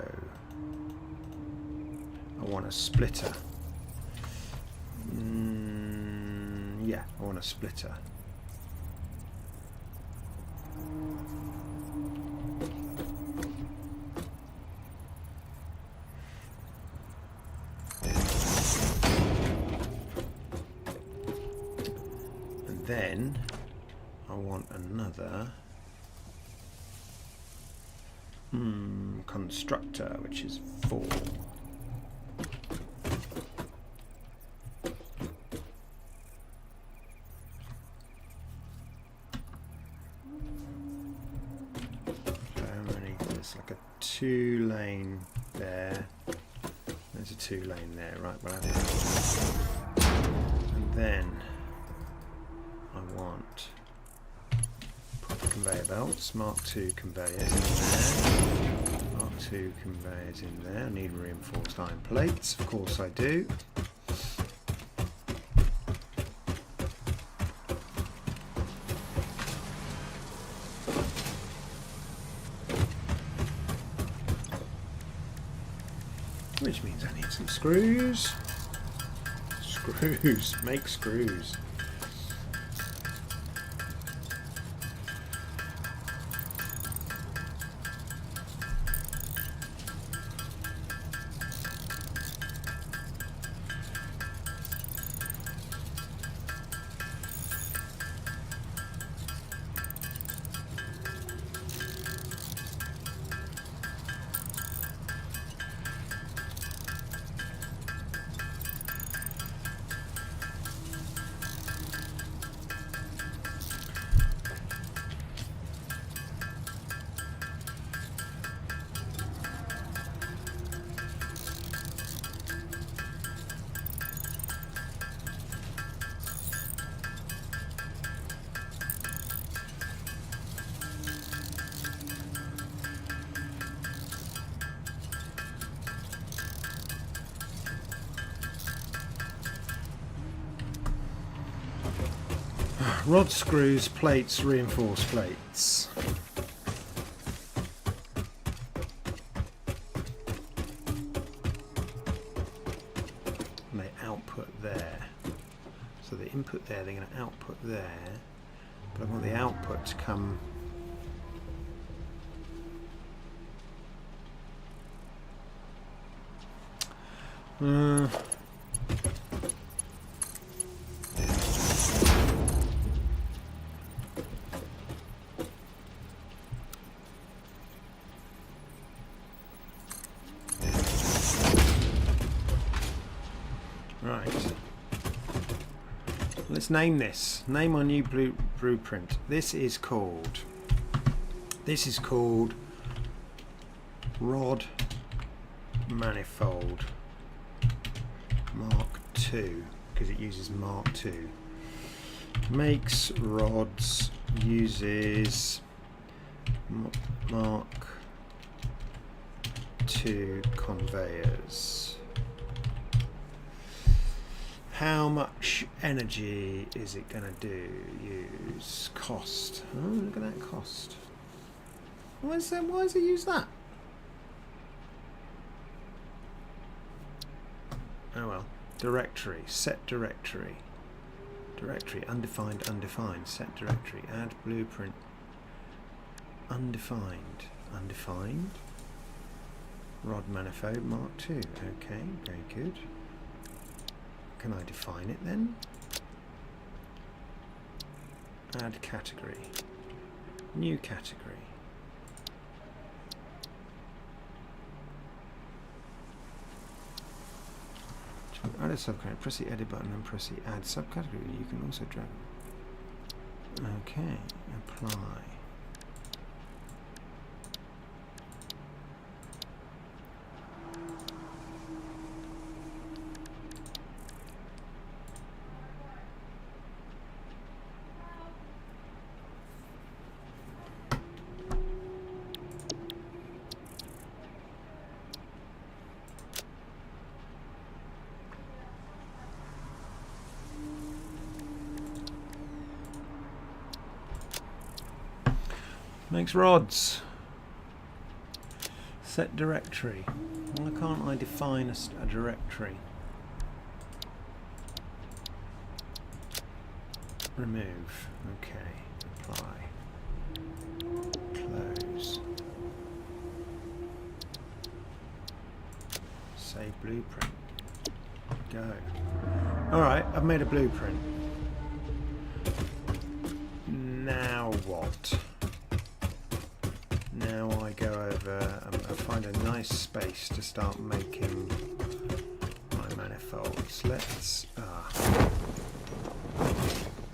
I want a splitter. Yeah, I want a splitter. Then I want another constructor, which is 4. How many? There's like a 2-lane there. There's a 2-lane there, right? Well, and then I want put the conveyor belts, Mark II conveyors in there. Mark II conveyors in there. I need reinforced iron plates, of course I do. Which means I need some screws. Screws, make screws. Rod screws, plates, reinforced plates. And they output there. So the input there, they're going to output there. But I want the output to come right. Let's name this. Name our new blueprint. This is called Rod Manifold Mark II, because it uses Mark II. Makes rods, uses Mark II conveyors. How much energy is it going to do? Use cost. Oh, look at that cost. Why does it use that? Oh well. Directory. Set directory. Directory. Undefined. Undefined. Set directory. Add blueprint. Undefined. Undefined. Rod manifold Mark II. Okay. Very good. Can I define it then? Add category. New category. Add a subcategory. Press the edit button and press the add subcategory. You can also drag. Okay. Apply. Makes rods. Set directory. Why can't I define a directory? Remove. Okay. Apply. Close. Save blueprint. Go. Alright, I've made a blueprint. Now what? Now I go over and find a nice space to start making my manifolds. Let's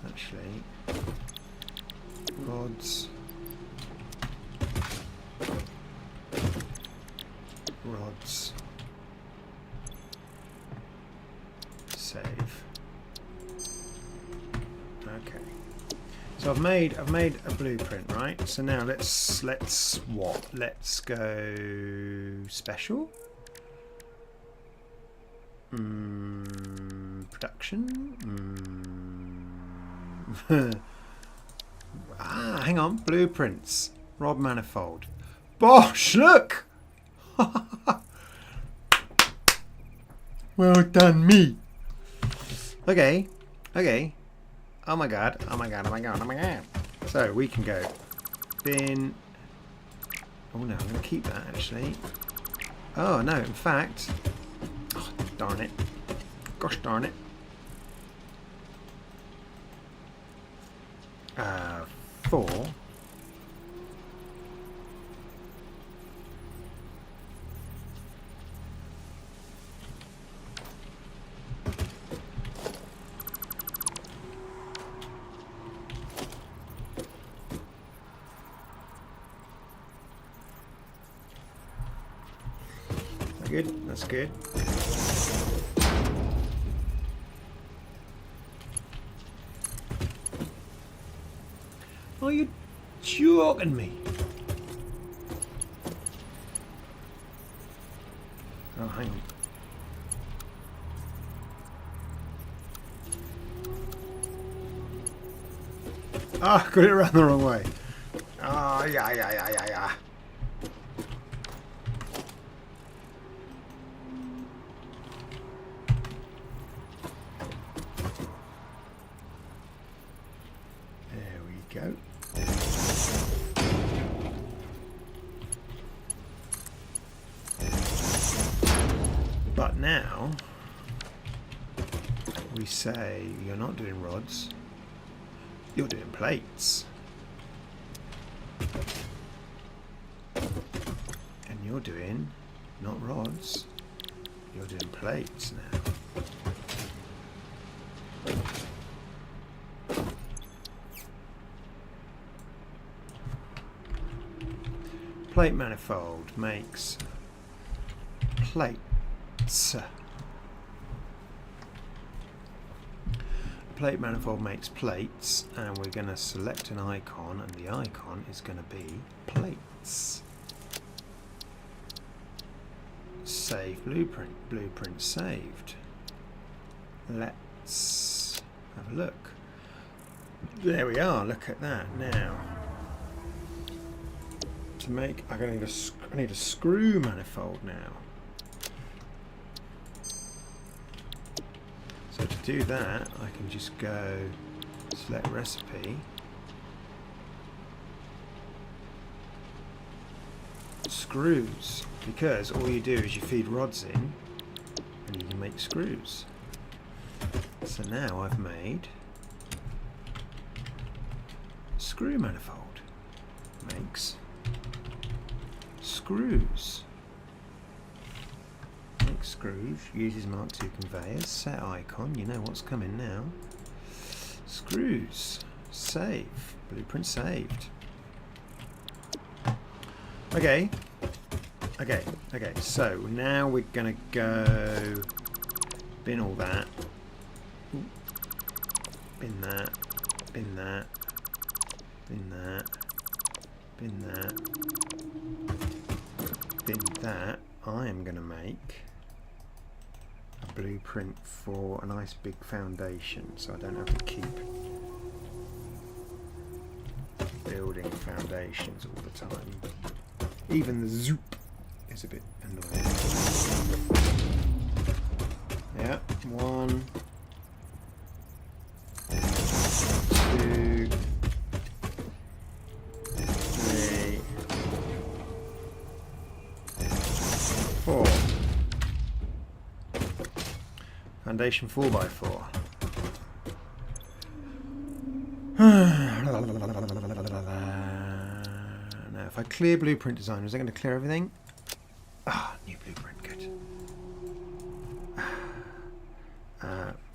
actually rods, rods, Okay. So I've made a blueprint, right? So now let's what? Let's go special. Production. Hang on. Blueprints. Rod manifold. Bosh! Look. Well done, me. Okay. Okay. Oh my god. Oh my god. Oh my god. Oh my god. So we can go bin. Oh no, I'm going to keep that actually. Oh no, in fact. Oh, darn it. Gosh darn it. 4. Good, that's good. Are you joking me? Oh, hang on. Ah, got it around the wrong way. Ah, yeah. There we go. But now we say you're not doing rods, you're doing plates. And you're doing not rods, you're doing plates now. Plate manifold makes plates. Plate manifold makes plates, and we're going to select an icon, and the icon is going to be plates. Save blueprint. Blueprint saved. Let's have a look. There we are. Look at that now. To make, I need a screw manifold now. So to do that, I can just go select recipe, screws, because all you do is you feed rods in and you can make screws. So now I've made screw manifold. Makes screws. Makes screws. Uses Mark II conveyors. Set icon. You know what's coming now. Screws. Save. Blueprint saved. Okay. Okay. Okay. So now we're gonna go bin all that. Ooh. Bin that. Bin that. Bin that. Bin that. Bin that. I am going to make a blueprint for a nice big foundation, so I don't have to keep building foundations all the time. Even the zoop is a bit annoying. Yeah, 1, 2, 3, 4. Foundation 4x4. Now, if I clear blueprint design, is that going to clear everything? Ah, new blueprint, good.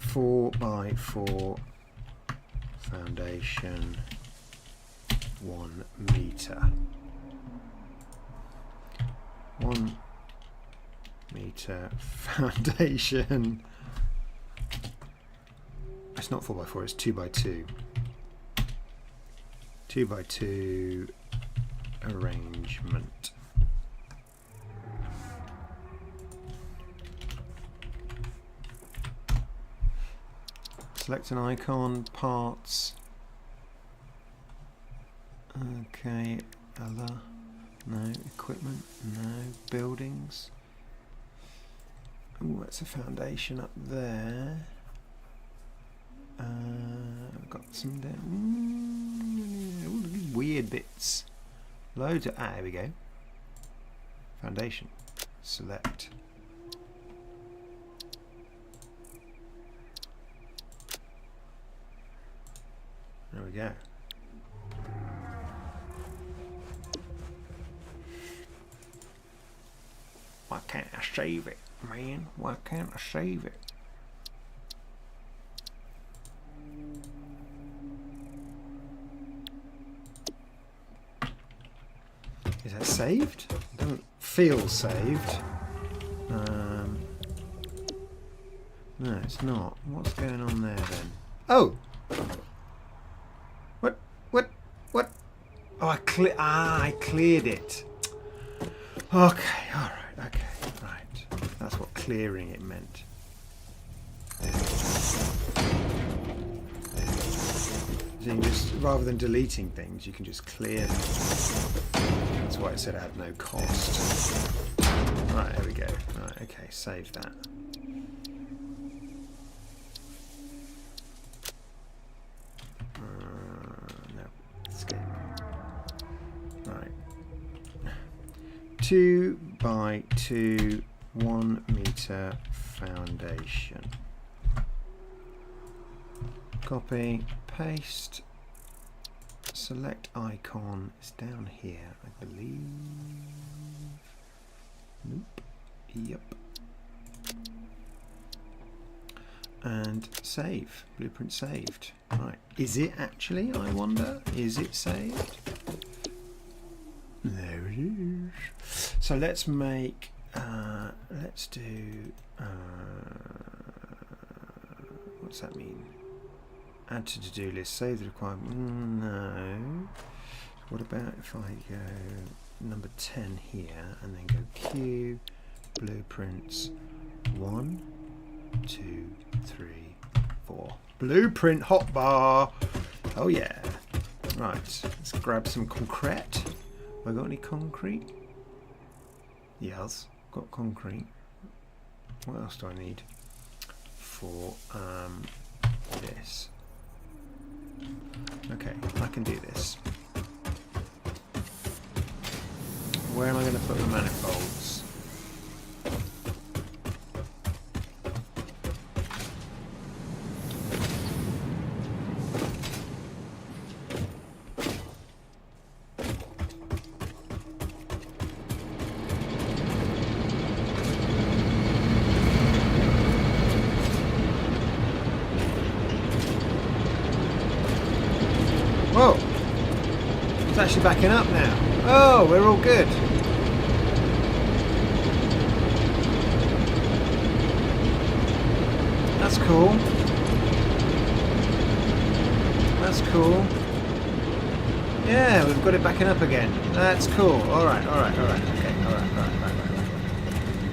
4x4 foundation 1 meter. 1 meter foundation. It's not 4x4, it's 2x2. 2x2 arrangement. Select an icon, parts. Okay, other. No, equipment. No, buildings. Oh, that's a foundation up there. I've got some weird bits. Loads of. There we go. Foundation. Select. There we go. Why can't I save it, man? Why can't I save it? Is that saved? It doesn't feel saved. No, it's not. What's going on there then? Oh! What? Oh, I cleared it. Okay, alright, okay, right. That's what clearing it meant. So you just, rather than deleting things, you can just clear them. That's why it said it had no cost. Right, there we go. Right, okay, save that. No, escape. Right. 2x2 1 meter foundation. Copy, paste, select icon. It's down here, I believe. Nope. Yep. And save. Blueprint saved. Right. Is it actually, I wonder? Is it saved? There it is. So let's make, let's do, what's that mean? Add to to-do list, save the requirement. No. What about if I go number 10 here and then go Q, blueprints, 1, 2, 3, 4. Blueprint hotbar. Oh yeah. Right, let's grab some concrete. Have I got any concrete? Yes, got concrete. What else do I need for this? Okay, I can do this. Where am I going to put the manifolds? Whoa! It's actually backing up now. Oh, we're all good. That's cool. That's cool. Yeah, we've got it backing up again. That's cool. Alright, alright, alright. Okay, alright, right.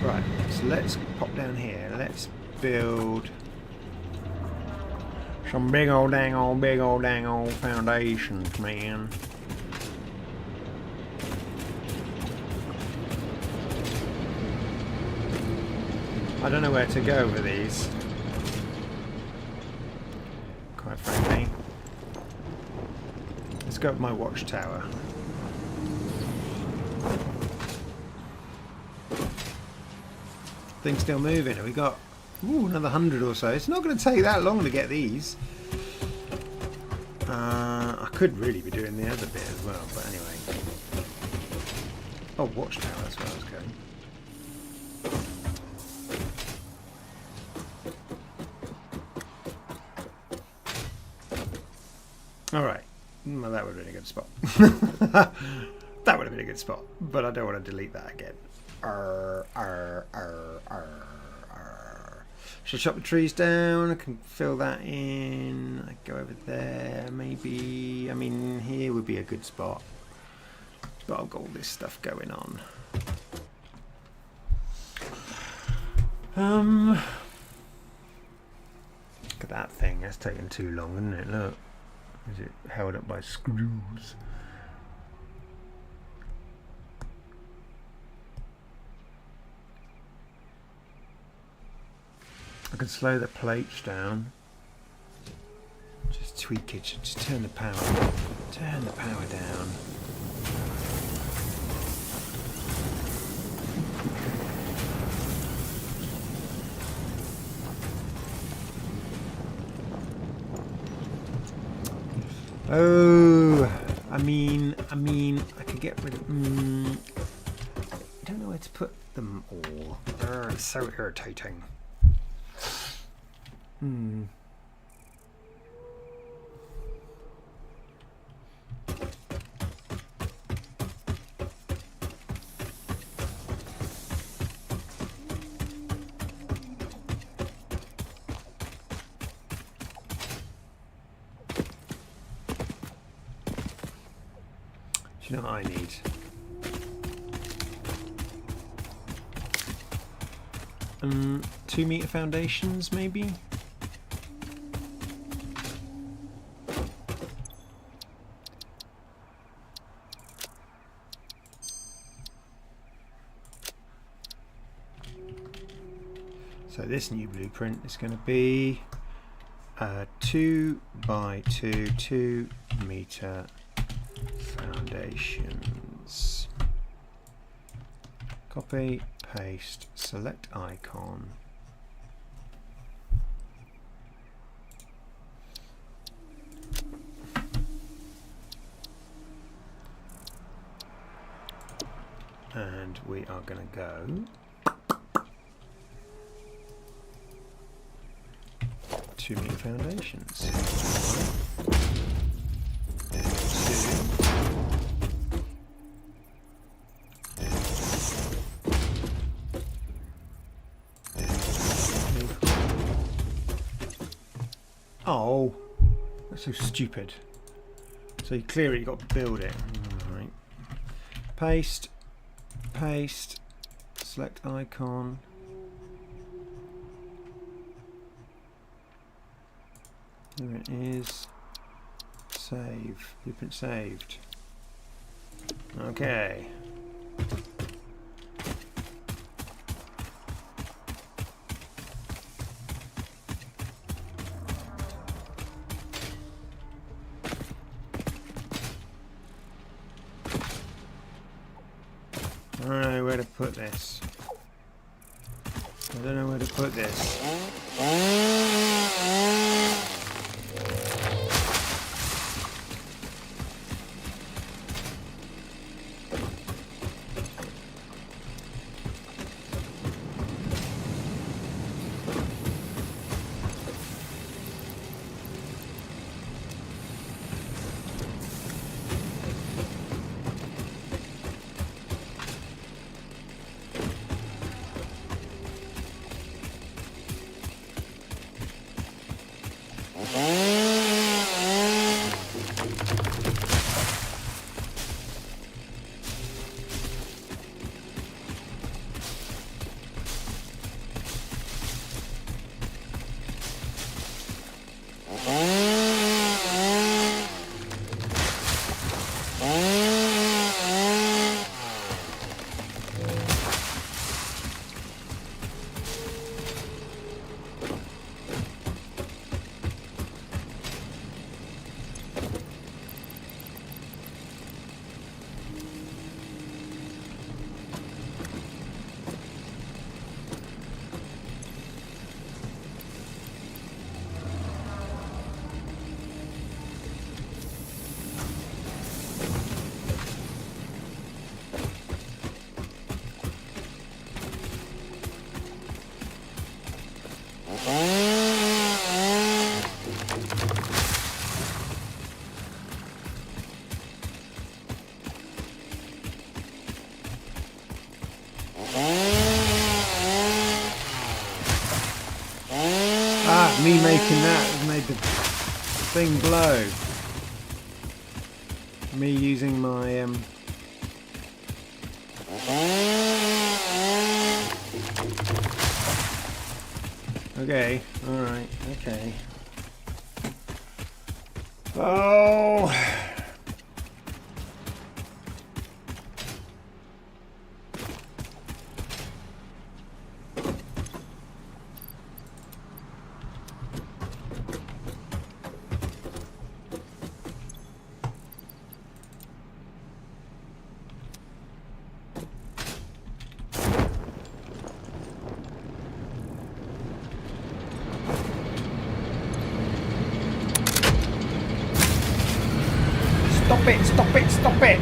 Right, so let's pop down here. Let's build some big old dang old foundations, man. I don't know where to go with these, quite frankly. Let's go up my watchtower. Thing's still moving. Have we got another 100 or so? It's not going to take that long to get these. I could really be doing the other bit as well, but anyway. Oh, watchtower, that's where I was going. Alright, well that would have been a good spot. That would have been a good spot, but I don't want to delete that again. Should I chop the trees down? I can fill that in. I go over there, maybe. I mean, here would be a good spot. But I've got all this stuff going on. Look at that thing. That's taking too long, isn't it? Look. Is it held up by screws? I can slow the plates down. Just tweak it. Just turn the power down. Oh, I mean, I could get rid of. I don't know where to put them all. It's so irritating. Do you know what I need? Um, 2 meter foundations, maybe? So this new blueprint is going to be 2 by 2 2 meter foundations. Copy, paste, select icon. And we are going to go 2 meter foundations. 2. Oh, that's so stupid. So you clearly got to build it. Right. Paste, paste, select icon. There it is. Save. Blueprint saved. Okay. I don't know where to put this. I don't know where to put this. Me making that has made the thing blow. Me using my okay, alright, okay. Oh, stop it, stop it, stop it!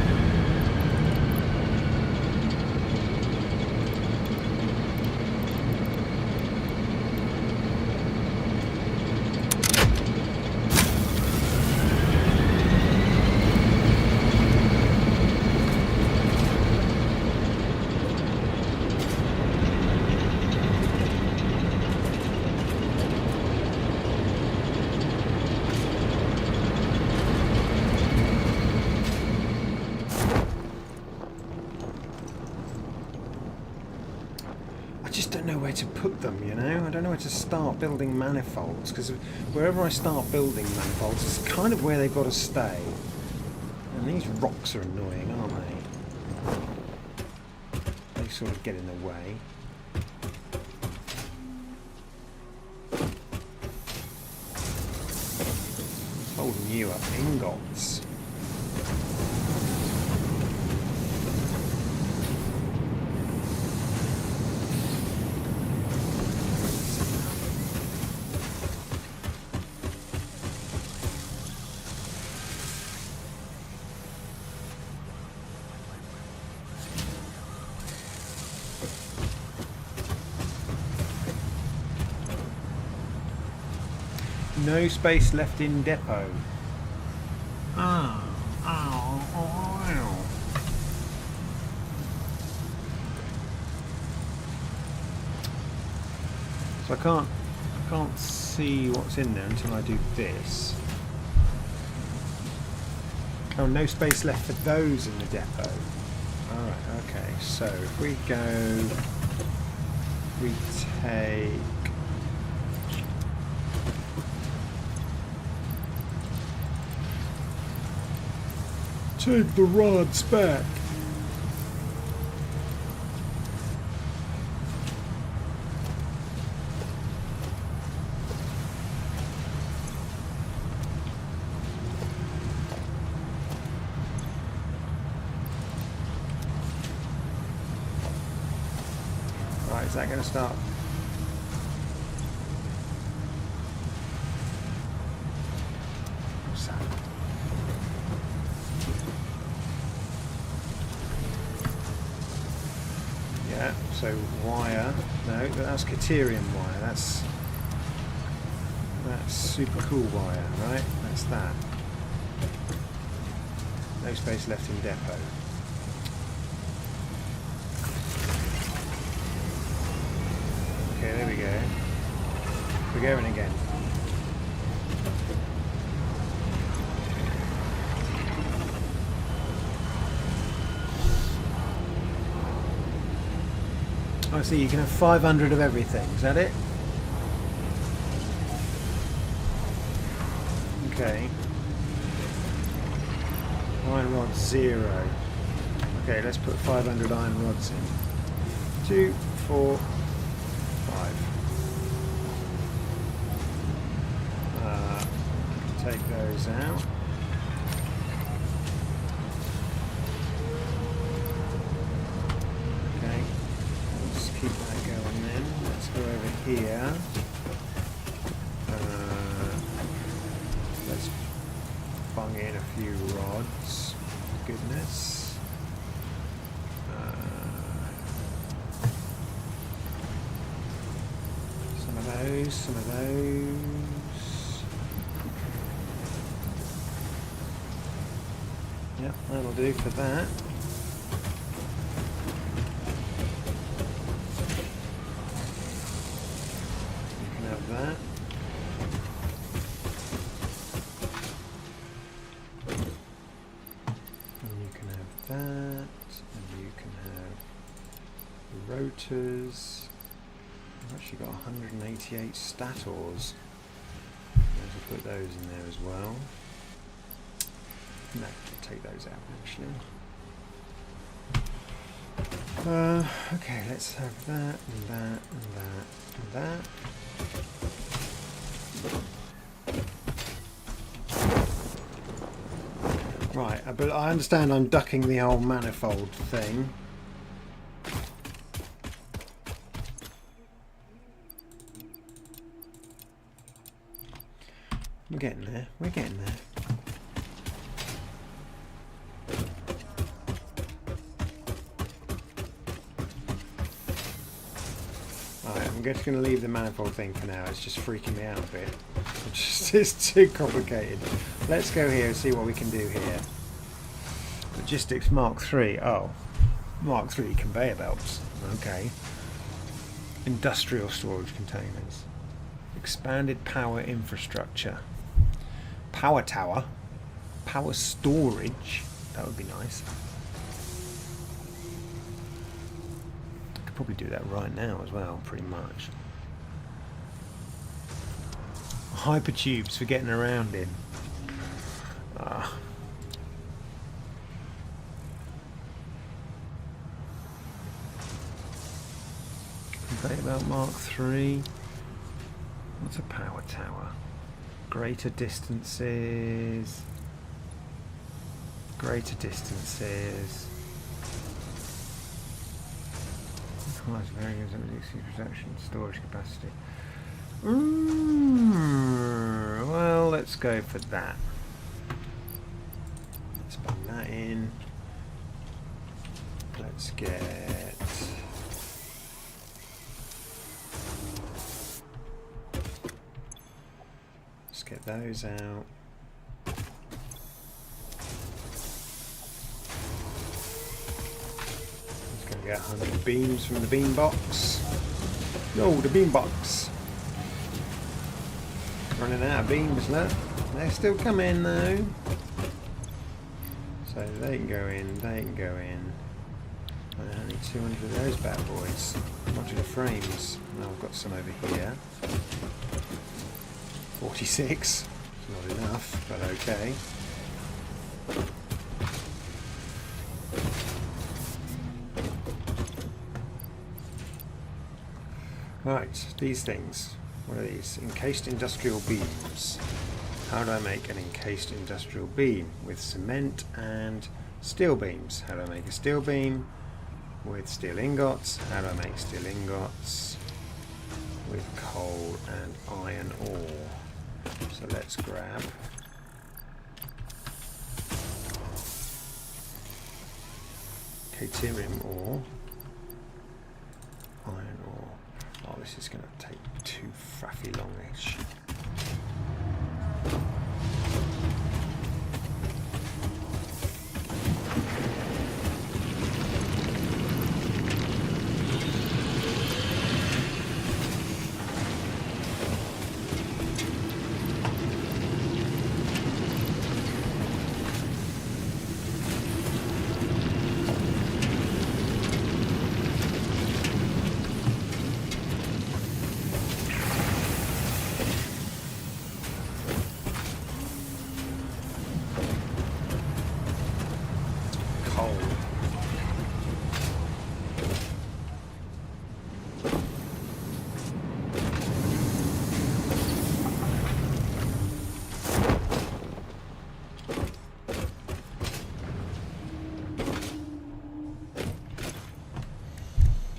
To put them, you know, I don't know where to start building manifolds, because wherever I start building manifolds is kind of where they've got to stay. And these rocks are annoying, aren't they? They sort of get in the way. It's holding you up. Ingots. No space left in depot. So I can't see what's in there until I do this. Oh, no space left for those in the depot. Alright, okay, so if we take the rods back. Right, is that going to start? What's that? Yeah, so wire. No, that's Caterium wire. That's super cool wire, right? That's that. No space left in depot. Okay, there we go. We're going again. I see, you can have 500 of everything. Is that it? Okay. Iron rod 0. Okay, let's put 500 iron rods in. 2, 4, 5. Take those out. Okay, let's keep that going then. Let's go over here. Let's bung in a few rods. Goodness. Some of those, some of those. Yep, that'll do for that. You can have that. rotors. I've actually got 188 stators. I'll put those in there as well. No, I'll take those out actually. Okay, let's have that and that and that and that. Right, but I understand I'm ducking the whole manifold thing. We're getting there, we're getting there. I'm just going to leave the manifold thing for now. It's just freaking me out a bit. It's too complicated. Let's go here and see what we can do here. Logistics Mark III. Oh, Mark III conveyor belts. Okay. Industrial storage containers. Expanded power infrastructure. Power tower. Power storage. That would be nice. Probably do that right now as well, pretty much. Hypertubes for getting around in. Conveyor belt Mark III. What's a power tower? Greater distances. Greater distances. Production, storage capacity. Well, let's go for that. Let's bung that in. Let's get... Let's get those out. Get 100 beams from the beam box. No, the beam box. Running out of beams, look. They're still coming though. So they can go in, they can go in. And only 200 of those bad boys. Modular frames. Now I've got some over here. 46. Not enough, but okay. Right, these things. What are these? Encased industrial beams. How do I make an encased industrial beam? With cement and steel beams. How do I make a steel beam? With steel ingots. How do I make steel ingots? With coal and iron ore. So let's grab caterium ore, iron ore. Oh, this is going to take too faffy longish.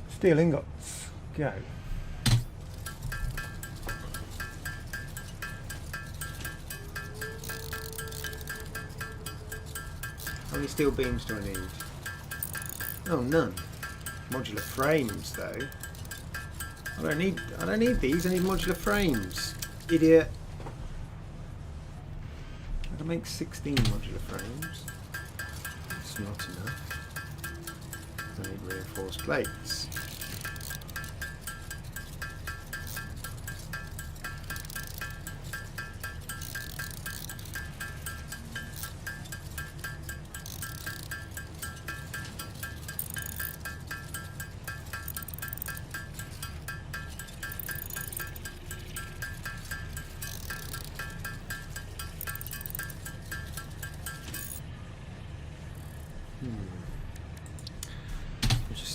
Steel ingots, go. How many steel beams do I need? Oh, none. Modular frames, though. I don't need these. I need modular frames. Idiot. How to make 16 modular frames? It's not enough. I need reinforced plates.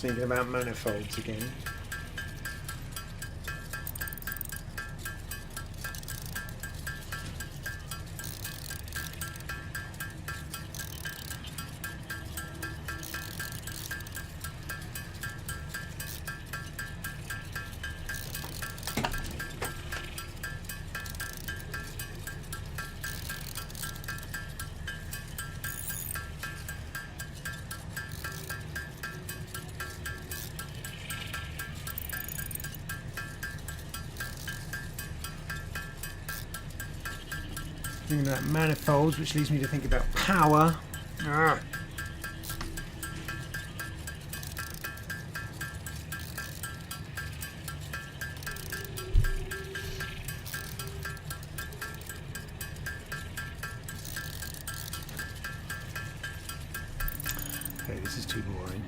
Just thinking about manifolds again. Thinking about manifolds, which leads me to think about power. Ah. Okay, this is too boring.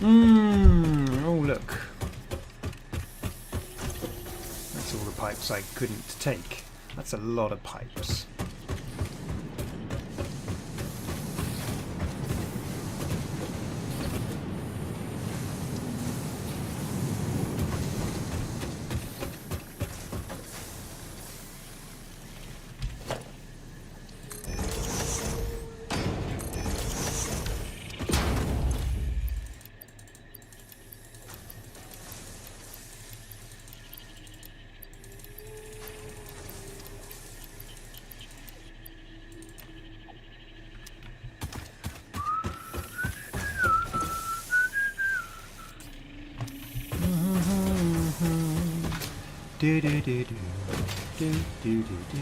Oh look. That's all the pipes I couldn't take. That's a lot of pipes. Do do do do do do do do do.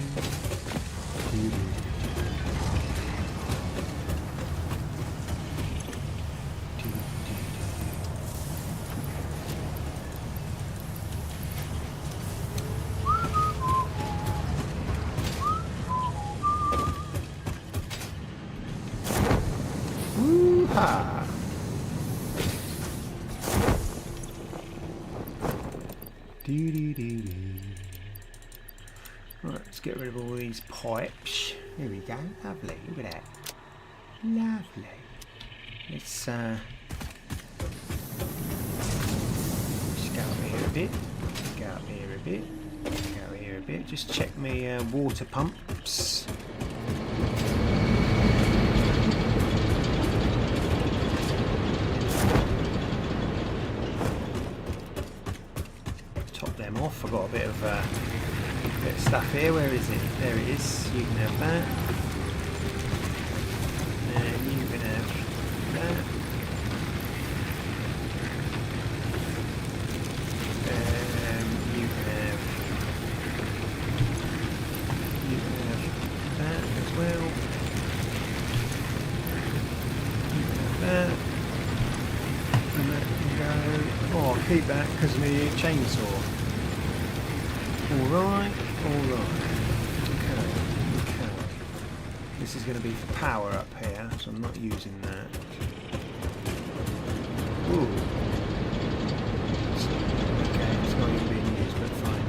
Woo-ha! Right, let's get rid of all these pipes. Here we go. Lovely. Look at that. Lovely. Let's just go up here a bit. Go up here a bit. Go here a bit. Just check my water pumps. Them off. I've got a bit of stuff here. Where is it? There it is. You can have that. And you can have that. You can have that as well. You can have that. And that can go. Oh, I'll keep that because of my chainsaw. Alright. Okay. This is going to be for power up here, so I'm not using that. Ooh. Okay, it's not even being used, but fine.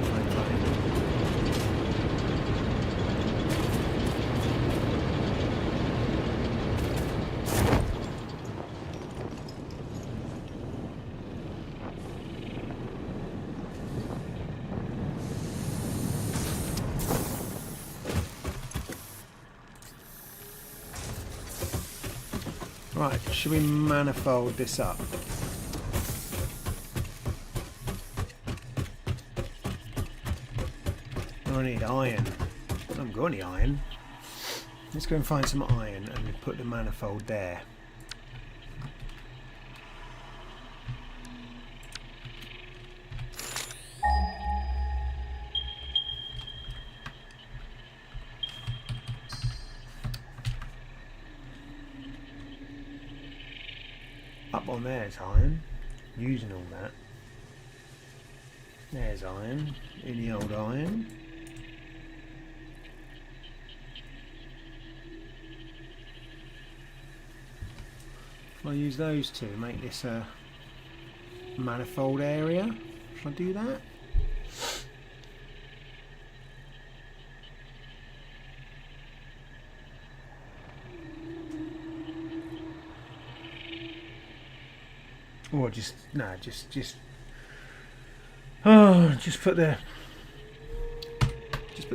Right, should we manifold this up? I need iron. I haven't got any iron. Let's go and find some iron and put the manifold there. Up on there's iron. Using all that. There's iron. In the old iron. I'll use those two, make this a manifold area. Shall I do that? Or just put the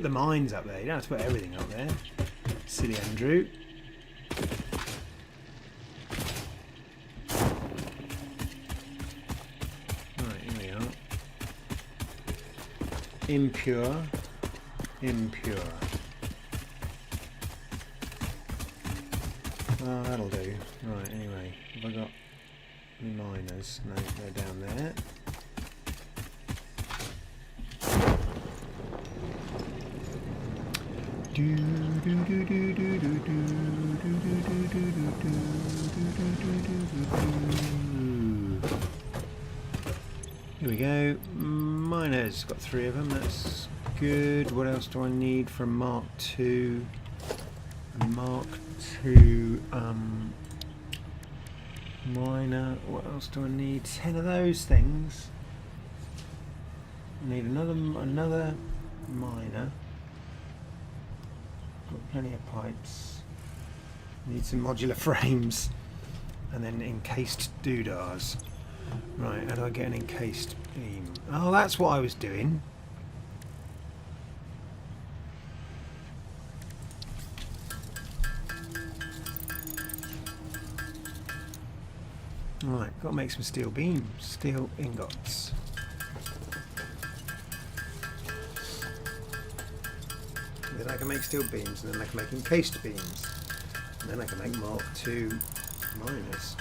mines up there. You don't have to put everything up there. Silly Andrew. Impure. Oh, that'll do. Right, anyway, have I got any miners? No, they're down there. Here we go. Miners, got 3 of them, that's good. What else do I need from Mark II? Mark II miner, what else do I need? 10 of those things. I need another miner. Got plenty of pipes. Need some modular frames. And then encased doodahs. Right, how do I get an encased beam? Oh, that's what I was doing. Right, got to make some steel beams, steel ingots. Then I can make steel beams, and then I can make encased beams. And then I can make Mark II miners.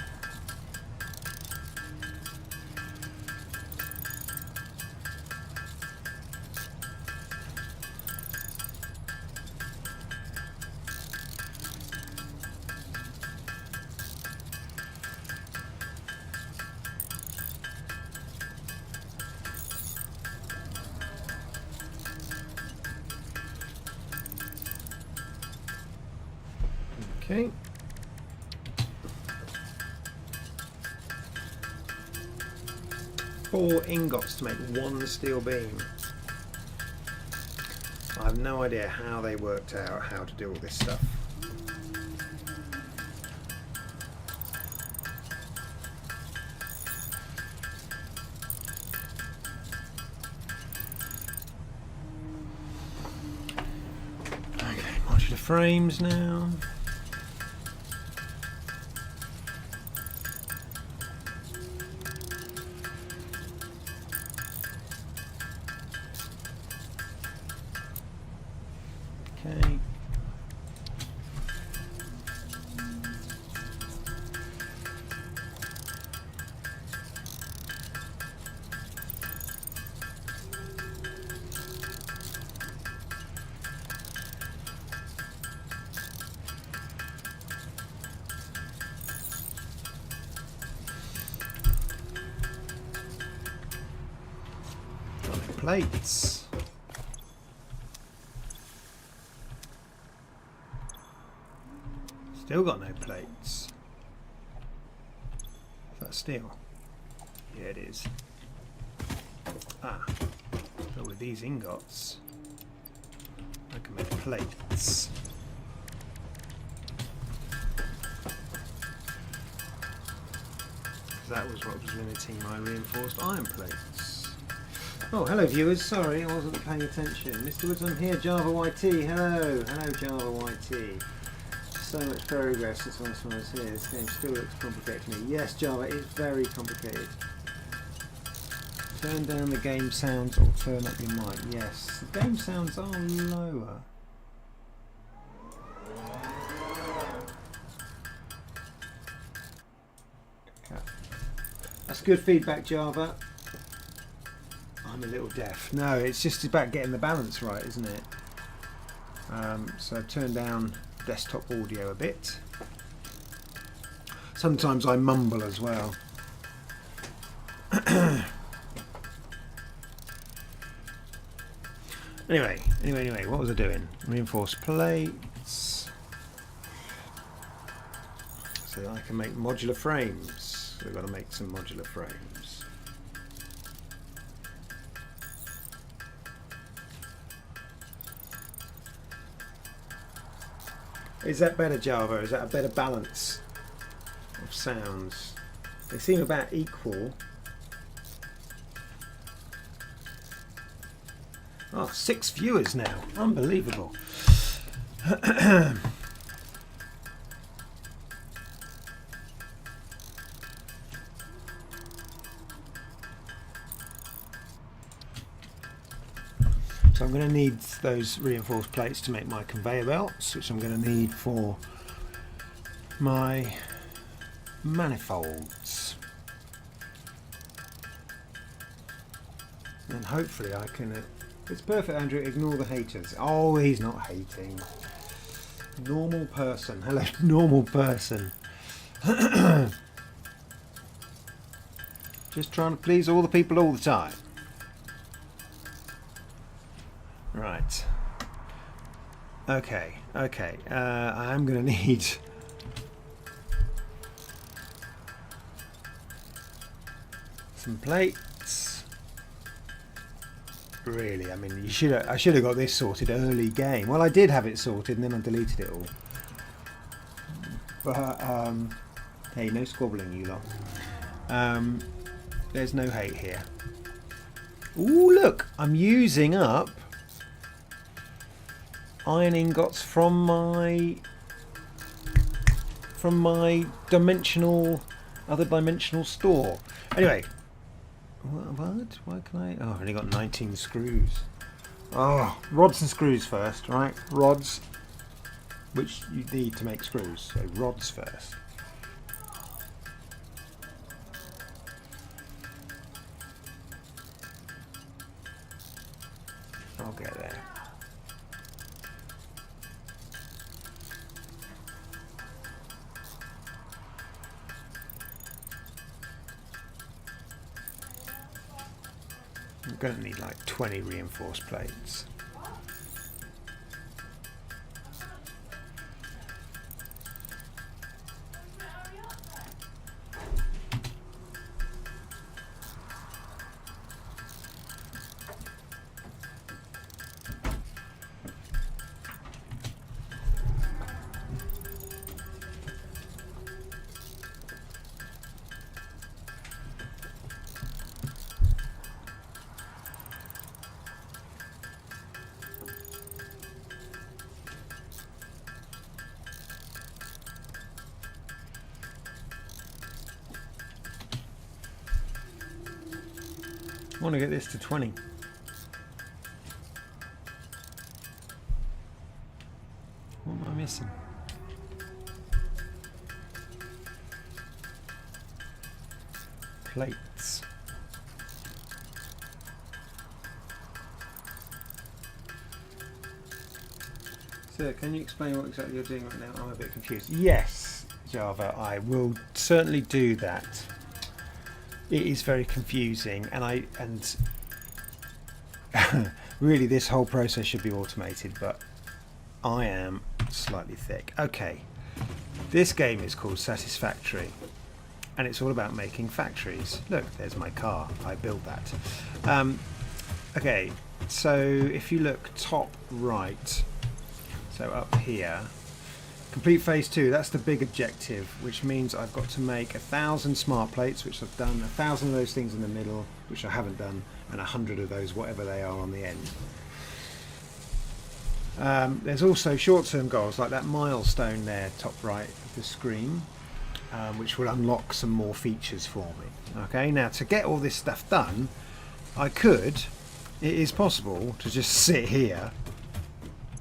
Okay. Four ingots to make one steel beam. I have no idea how they worked out how to do all this stuff. Okay, modular frames now. Okay. Plates. Still got no plates. Is that steel? Yeah, it is. Ah, but with these ingots, I can make plates. That was what was limiting my reinforced iron plates. Oh, hello viewers, sorry I wasn't paying attention. Mr. Woods, I'm here, Java YT, hello, hello Java YT. so much progress since last time I was here. This game still looks complicated to me. Yes, Java, it's very complicated. Turn down the game sounds or turn up your mic. Yes, the game sounds are lower. Okay. That's good feedback, Java. I'm a little deaf. No, it's just about getting the balance right, isn't it? So turn down desktop audio a bit. Sometimes I mumble as well. Anyway, what was I doing? Reinforced plates. So I can make modular frames. So we've got to make some modular frames. Is that better, Java? Is that a better balance of sounds? They seem about equal. Oh, 6 viewers now. Unbelievable. So I'm going to need those reinforced plates to make my conveyor belts, which I'm going to need for my manifolds. And hopefully I can... It's perfect, Andrew. Ignore the haters. Oh, he's not hating. Normal person. Hello, normal person. Just trying to please all the people all the time. Right. Okay. I'm going to need... some plates. Really, I mean, I should have got this sorted early game. Well, I did have it sorted, and then I deleted it all. But hey, no squabbling, you lot. There's no hate here. Ooh, look, I'm using up iron ingots from my other dimensional store. Anyway. What? Why can I? Oh, I've only got 19 screws. Oh, rods and screws first, right? Rods, which you need to make screws. So rods first. I'll get there. I'm going to need like 20 reinforced plates. I want to get this to 20. What am I missing? Plates. So, can you explain what exactly you're doing right now? I'm a bit confused. Yes, Java, I will certainly do that. It is very confusing, and really this whole process should be automated, but I am slightly thick. Okay, this game is called Satisfactory, and it's all about making factories. Look, there's my car. I built that. Okay, so if you look top right, so up here, complete phase 2, that's the big objective, which means I've got to make 1,000 smart plates, which I've done, 1,000 of those things in the middle, which I haven't done, and 100 of those, whatever they are, on the end. There's also short-term goals like that milestone there, top right of the screen, which will unlock some more features for me. Okay, now to get all this stuff done, it is possible to just sit here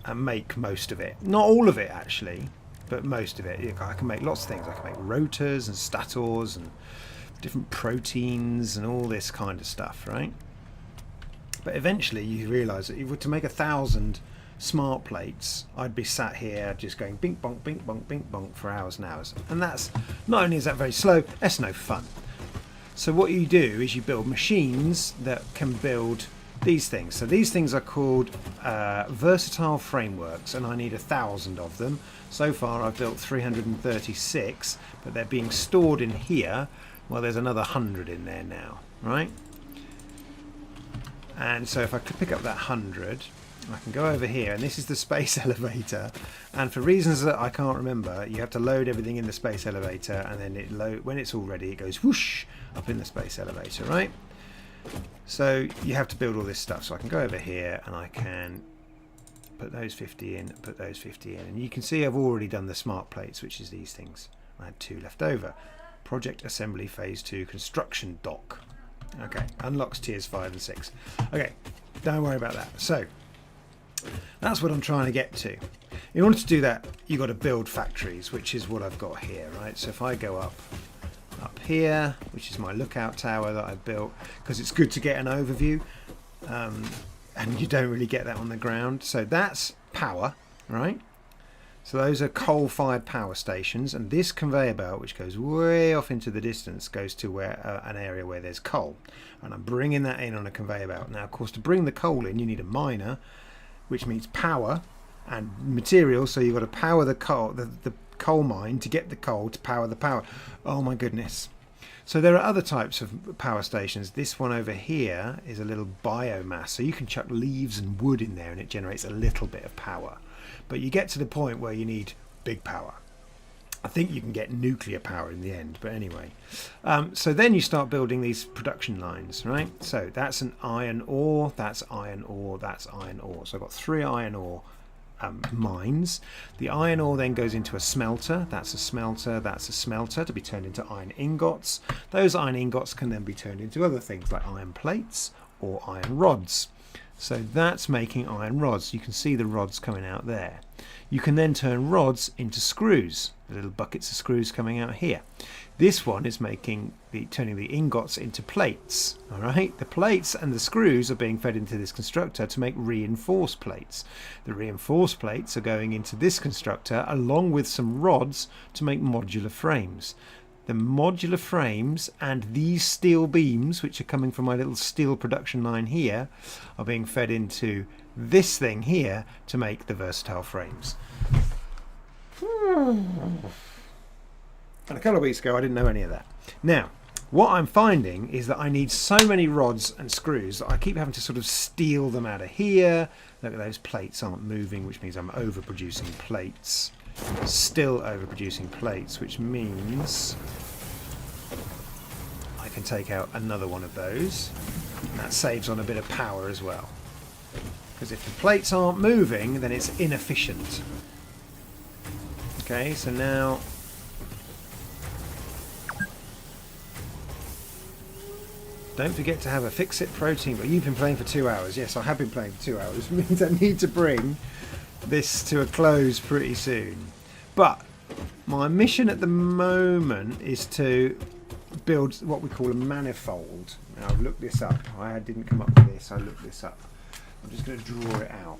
and make most of it. Not all of it actually, but most of it. I can make lots of things. I can make rotors and stators and different proteins and all this kind of stuff, right? But eventually you realise that if you were to make 1,000 smart plates, I'd be sat here just going bink bonk, bink bonk, bink bonk for hours and hours. And that's, not only is that very slow, that's no fun. So what you do is you build machines that can build these things. So these things are called versatile frameworks, and I need 1,000 of them. So far I've built 336, but they're being stored in here. Well, there's another 100 in there now, right? And so if I could pick up that 100, I can go over here, and this is the space elevator. And for reasons that I can't remember, you have to load everything in the space elevator, and then when it's all ready, it goes whoosh up in the space elevator, right? So you have to build all this stuff. So I can go over here and I can put those 50 in, put those 50 in. And you can see I've already done the smart plates, which is these things. I had 2 left over. Project Assembly Phase 2 Construction Dock. Okay, unlocks tiers 5 and 6. Okay, don't worry about that. So that's what I'm trying to get to. In order to do that, you've got to build factories, which is what I've got here, right? So if I go up here, which is my lookout tower that I built, because it's good to get an overview, and you don't really get that on the ground. So that's power, right? So those are coal-fired power stations, and this conveyor belt, which goes way off into the distance, goes to where an area where there's coal, and I'm bringing that in on a conveyor belt. Now, of course, to bring the coal in, you need a miner, which means power and materials. So you've got to power the coal mine to get the coal to power the power. Oh my goodness. So there are other types of power stations. This one over here is a little biomass. So you can chuck leaves and wood in there and it generates a little bit of power. But you get to the point where you need big power. I think you can get nuclear power in the end, but anyway. So then you start building these production lines, right? So that's an iron ore, that's iron ore, that's iron ore. So I've got 3 iron ore mines. The iron ore then goes into a smelter. That's a smelter, that's a smelter to be turned into iron ingots. Those iron ingots can then be turned into other things like iron plates or iron rods. So that's making iron rods. You can see the rods coming out there. You can then turn rods into screws, the little buckets of screws coming out here. This one is turning the ingots into plates. All right, the plates and the screws are being fed into this constructor to make reinforced plates. The reinforced plates are going into this constructor along with some rods to make modular frames. The modular frames and these steel beams, which are coming from my little steel production line here, are being fed into this thing here to make the versatile frames. And a couple of weeks ago I didn't know any of that. Now, what I'm finding is that I need so many rods and screws that I keep having to sort of steal them out of here. Look, those plates aren't moving, which means I'm overproducing plates. Still overproducing plates, which means I can take out another one of those, and that saves on a bit of power as well, because if the plates aren't moving then it's inefficient. Okay, so now don't forget to have a fix-it protein. But you've been playing for 2 hours. Yes, I have been playing for 2 hours. It means I need to bring this to a close pretty soon. But my mission at the moment is to build what we call a manifold. Now I've looked this up. I didn't come up with this. I looked this up. I'm just going to draw it out.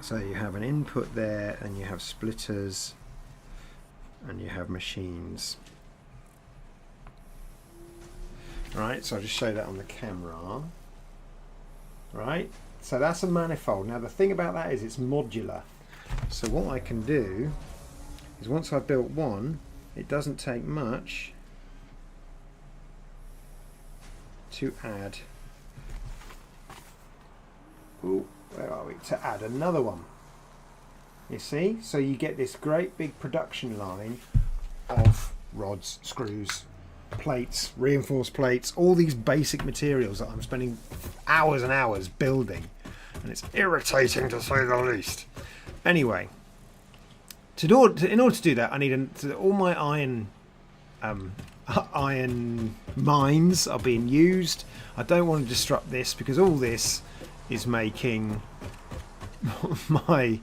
So you have an input there, and you have splitters, and you have machines. Right, so I'll just show that on the camera. Right, so that's a manifold. Now the thing about that is it's modular. So what I can do is once I've built one, it doesn't take much to add. Ooh, where are we? To add another one. You see? So you get this great big production line of rods, screws, plates, reinforced plates, all these basic materials that I'm spending hours and hours building. and it's irritating to say the least. Anyway, in order to do that, I need all my iron iron mines are being used. I don't want to disrupt this because all this is making my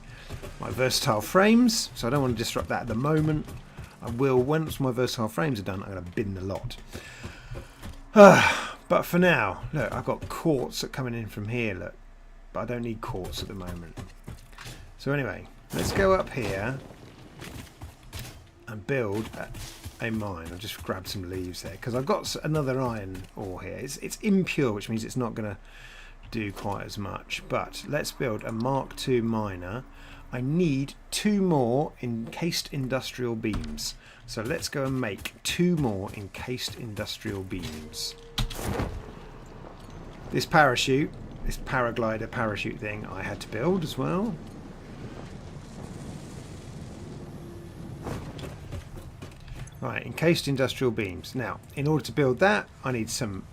versatile frames, so I don't want to disrupt that at the moment. I will, once my versatile frames are done, I'm going to bin the lot. But for now, look, I've got quartz coming in from here, look, but I don't need quartz at the moment. So anyway, let's go up here and build a mine. I'll just grab some leaves there because I've got another iron ore here. It's impure, which means it's not going to do quite as much, but let's build a Mark II miner. I need 2 more encased industrial beams, so let's go and make 2 more encased industrial beams. This parachute, this paraglider parachute thing, I had to build as well. Right, encased industrial beams. Now, in order to build that, I need some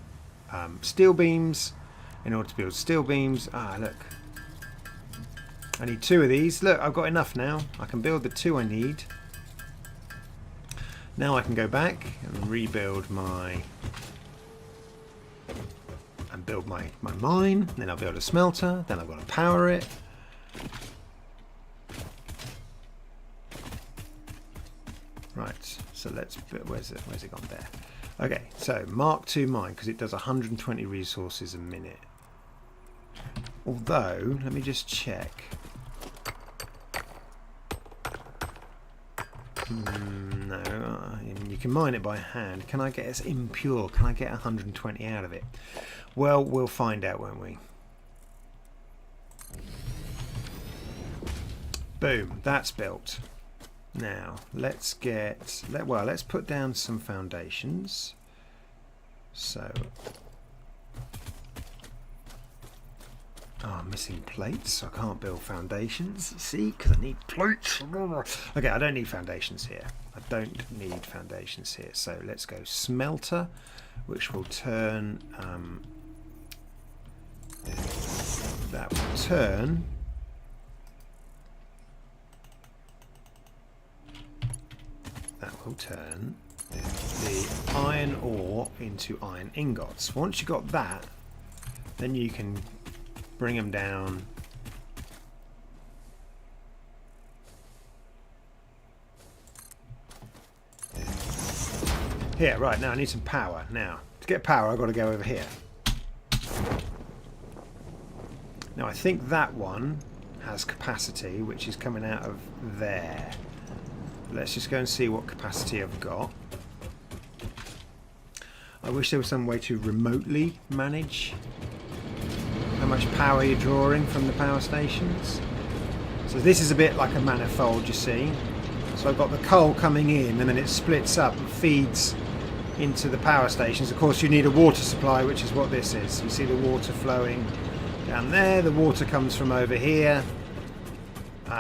steel beams. In order to build steel beams, look, I need 2 of these. Look, I've got enough now. I can build the 2 I need. Now I can go back and rebuild build my mine. Then I'll build a smelter. Then I've got to power it. Right, so let's, where's it gone there? Okay, so Mark II mine, because it does 120 resources a minute. Although, let me just check. No, you can mine it by hand. Can I get it impure? Can I get 120 out of it? Well, we'll find out, won't we? Boom, that's built. Now, let's put down some foundations. So, I'm missing plates, so I can't build foundations. See, because I need plates. Okay, I don't need foundations here. I don't need foundations here. So let's go smelter, which will turn. That will turn. That will turn the iron ore into iron ingots. Once you've got that, then you can bring them down. Here, right, now I need some power. Now, to get power, I've got to go over here. Now, I think that one has capacity, which is coming out of there. Let's just go and see what capacity I've got. I wish there was some way to remotely manage how much power you're drawing from the power stations. So this is a bit like a manifold, you see. So I've got the coal coming in and then it splits up and feeds into the power stations. Of course you need a water supply, which is what this is. You see the water flowing down there. The water comes from over here,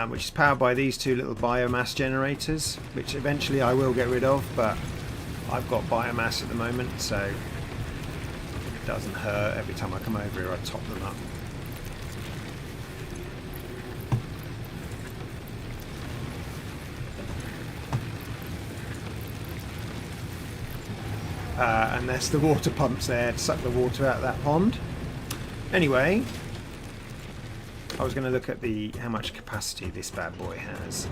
which is powered by these 2 little biomass generators, which eventually I will get rid of, but I've got biomass at the moment, so it doesn't hurt. Every time I come over here I top them up. And there's the water pumps there to suck the water out of that pond. Anyway, I was going to look at how much capacity this bad boy has.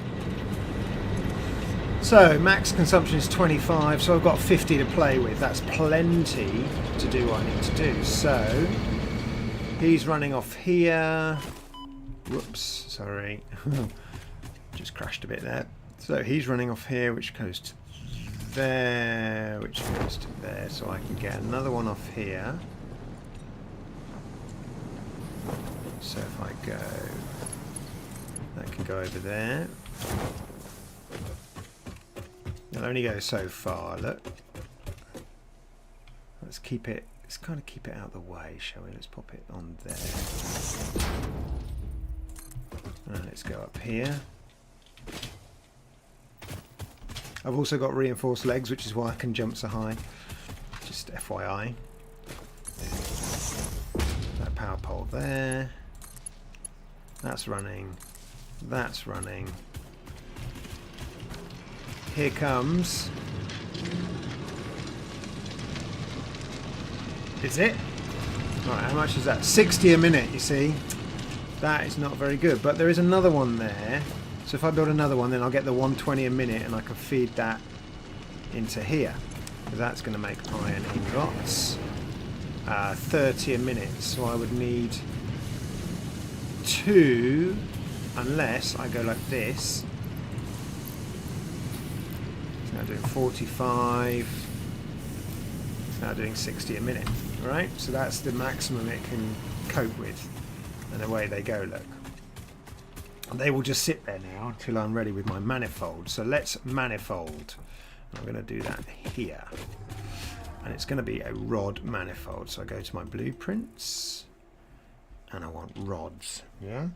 So max consumption is 25, so I've got 50 to play with. That's plenty to do what I need to do. So he's running off here. Whoops, sorry. Just crashed a bit there. So he's running off here, which goes to there, which goes to there. So I can get another one off here. So if I go, that can go over there. It'll only go so far, look. Let's keep it, let's kind of keep it out of the way, shall we? Let's pop it on there. And let's go up here. I've also got reinforced legs, which is why I can jump so high. Just FYI. That power pole there. That's running. That's running. Here comes. Is it? Right, how much is that? 60 a minute, you see. That is not very good, but there is another one there. So if I build another one, then I'll get the 120 a minute and I can feed that into here. Because that's going to make iron ingots. 30 a minute, so I would need 2, unless I go like this. It's now doing 45. It's now doing 60 a minute. Right, so that's the maximum it can cope with, and away they go. Look, and they will just sit there now until I'm ready with my manifold. So let's manifold. I'm going to do that here, and it's going to be a rod manifold. So I go to my blueprints, and I want rods. Yeah,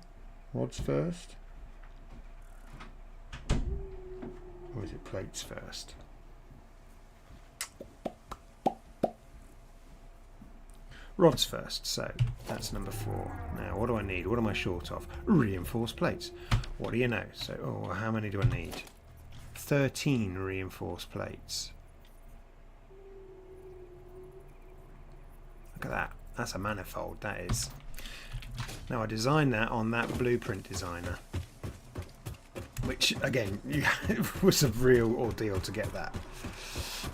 rods first, or is it plates first? Rods first, so that's number 4. Now, what do I need? What am I short of? Reinforced plates. What do you know? So, oh, how many do I need? 13 reinforced plates. Look at that. That's a manifold, that is. Now, I designed that on that blueprint designer, which, again, it was a real ordeal to get that.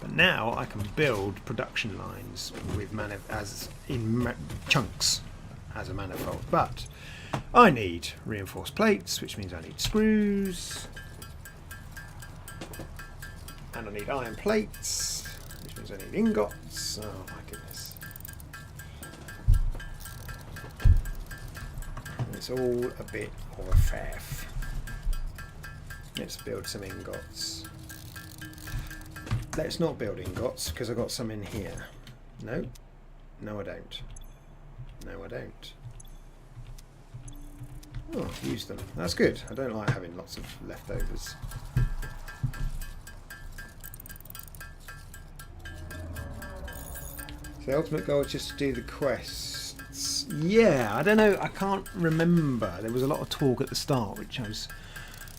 But now I can build production lines with chunks as a manifold. But I need reinforced plates, which means I need screws, and I need iron plates, which means I need ingots. Oh my goodness! And it's all a bit of a faff. Let's build some ingots. Let's not build ingots because I've got some in here. No, no I don't. No I don't. Oh, I've used them. That's good. I don't like having lots of leftovers. So the ultimate goal is just to do the quests. Yeah, I don't know. I can't remember. There was a lot of talk at the start, which I was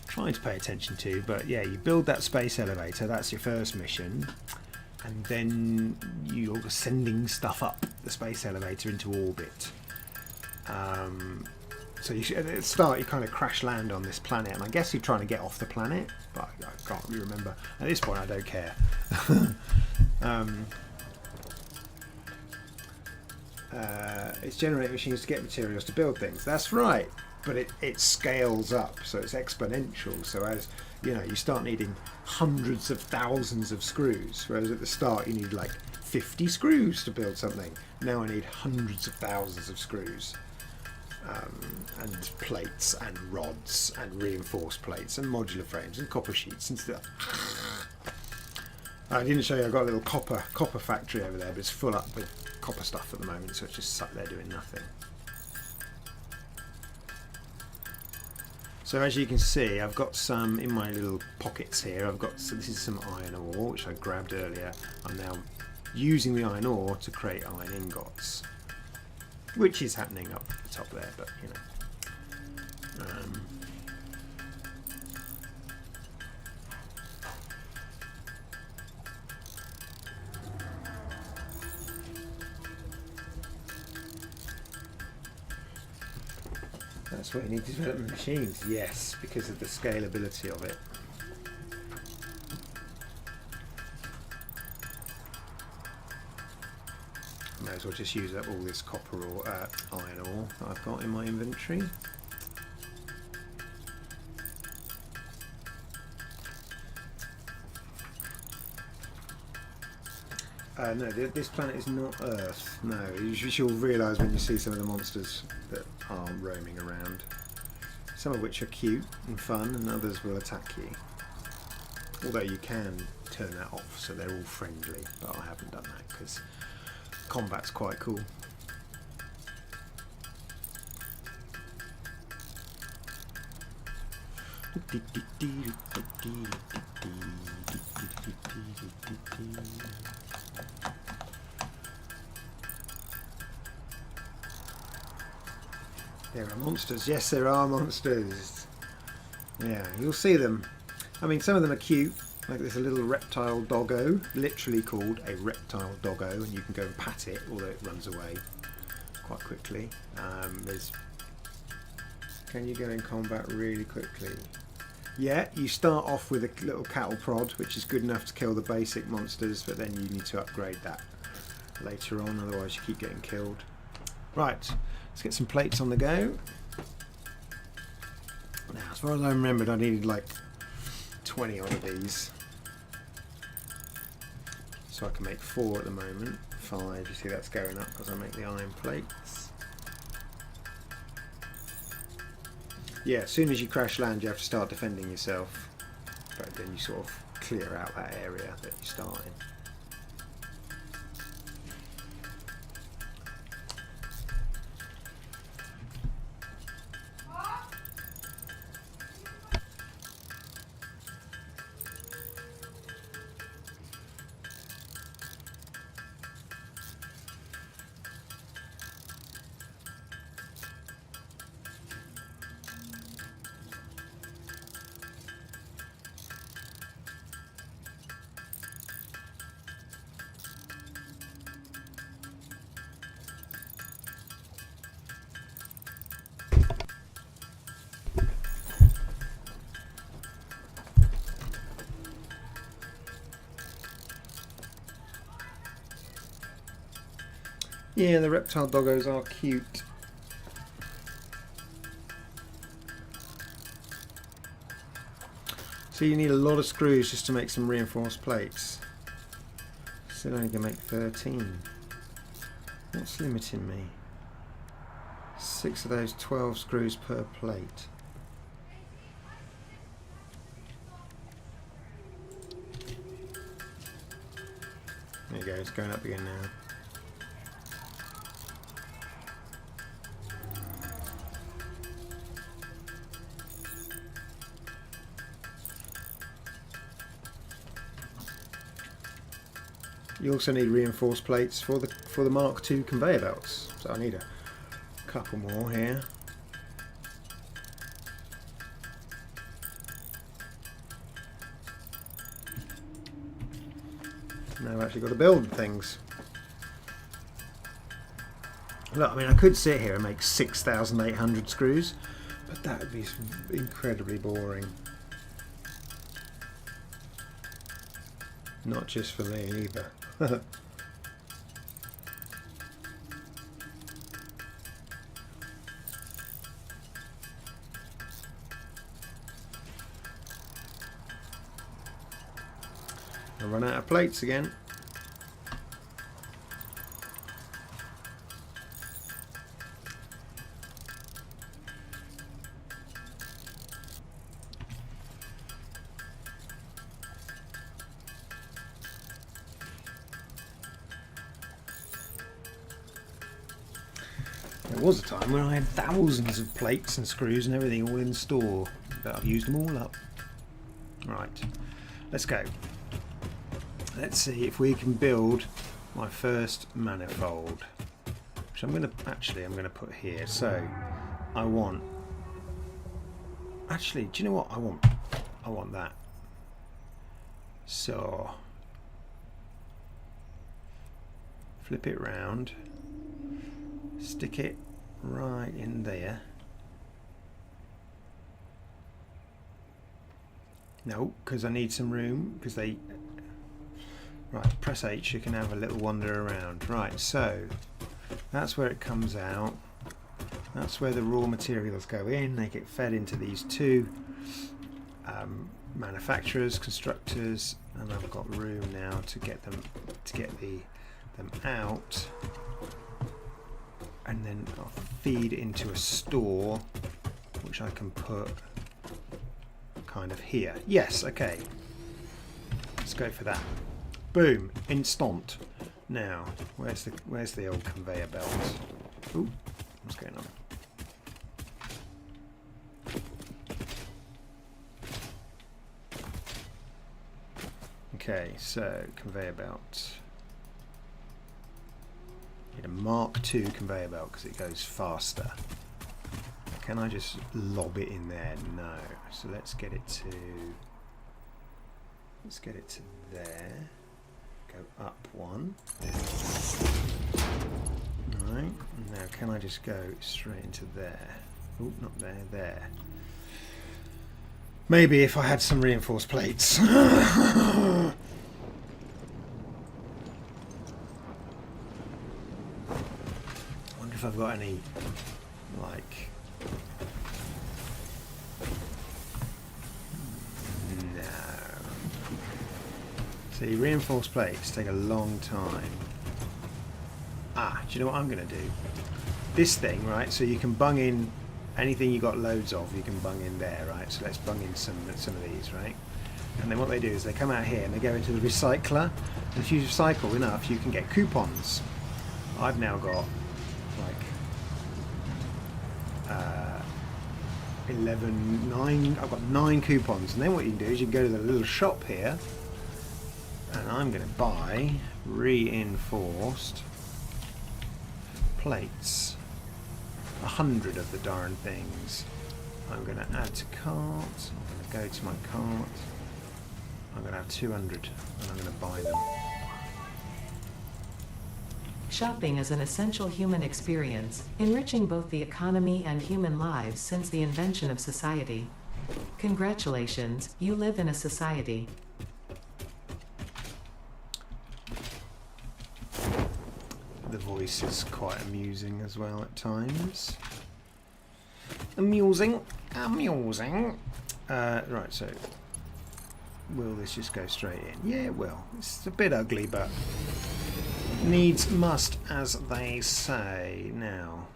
trying to pay attention to, but yeah, you build that space elevator, that's your first mission, and then you're sending stuff up the space elevator into orbit. So at the start you kind of crash land on this planet, and I guess you're trying to get off the planet, but I can't really remember. At this point I don't care. It's generating machines to get materials to build things. That's right. But it scales up, so it's exponential. So as you know, you start needing hundreds of thousands of screws, whereas at the start you need like 50 screws to build something. Now I need hundreds of thousands of screws, and plates and rods and reinforced plates and modular frames and copper sheets and stuff. I didn't show you. I've got a little copper factory over there, but it's full up with copper stuff at the moment, so it's just sat there doing nothing. So as you can see, I've got some in my little pockets here. So this is some iron ore, which I grabbed earlier. I'm now using the iron ore to create iron ingots, which is happening up the top there, but you know. That's what you need to develop machines, yes, because of the scalability of it. May as well just use up all this copper or iron ore that I've got in my inventory. No, this planet is not Earth. No, you'll realise when you see some of the monsters that are roaming around. Some of which are cute and fun, and others will attack you. Although you can turn that off, so they're all friendly. But I haven't done that because combat's quite cool. There are monsters. Yes, there are monsters. Yeah, you'll see them. I mean, some of them are cute. Like there's a little reptile doggo, literally called a reptile doggo, and you can go and pat it, although it runs away quite quickly. Can you go in combat really quickly? Yeah, you start off with a little cattle prod, which is good enough to kill the basic monsters, but then you need to upgrade that later on, otherwise you keep getting killed. Right, let's get some plates on the go. Now, as far as I remembered, I needed like 20 odd of these. So I can make 4 at the moment. 5, you see that's going up because I make the iron plates. Yeah, as soon as you crash land you have to start defending yourself. But then you sort of clear out that area that you start in. Yeah, the reptile doggos are cute. So you need a lot of screws just to make some reinforced plates. Still only can make 13. What's limiting me? 6 of those 12 screws per plate. There you go, it's going up again now. You also need reinforced plates for the Mark II conveyor belts, so I need a couple more here. Now I've actually got to build things. Look, I mean, I could sit here and make 6,800 screws, but that would be incredibly boring. Not just for me either. I run out of plates again. There was a time when I had thousands of plates and screws and everything all in store, but I've used them all up. Right, let's go. Let's see if we can build my first manifold, which I'm going to put here. So I want, actually, do you know what I want? I want that. So flip it round, stick it right in there. No, because I need some room, because they... Right, press H, you can have a little wander around. Right, so that's where it comes out. That's where the raw materials go in. They get fed into these two manufacturers, constructors, and I've got room now to get them out. And then I'll feed into a store, which I can put kind of here. Yes, okay. Let's go for that. Boom, instant. Now, where's the old conveyor belt? Ooh, what's going on? Okay, so conveyor belt. Need a Mark II conveyor belt because it goes faster. Can I just lob it in there? No. So let's get it to there. Go up one. Right. Now can I just go straight into there? Oh, not there, there. Maybe if I had some reinforced plates. I wonder if I've got any, like... No. See, reinforced plates take a long time. Ah, do you know what I'm going to do? This thing, right, so you can bung in anything you got loads of, you can bung in there, right? So let's bung in some of these, right? And then what they do is they come out here and they go into the recycler. And if you recycle enough, you can get coupons. I've now got like 9. I've got 9 coupons. And then what you can do is you can go to the little shop here, and I'm going to buy reinforced plates. 100 of the darn things. I'm going to add to cart. I'm going to go to my cart. I'm going to have 200 and I'm going to buy them. Shopping is an essential human experience, enriching both the economy and human lives since the invention of society. Congratulations, you live in a society. The voice is quite amusing as well at times. Amusing. Right, so will this just go straight in? Yeah, it will. It's a bit ugly, but needs must, as they say. Now,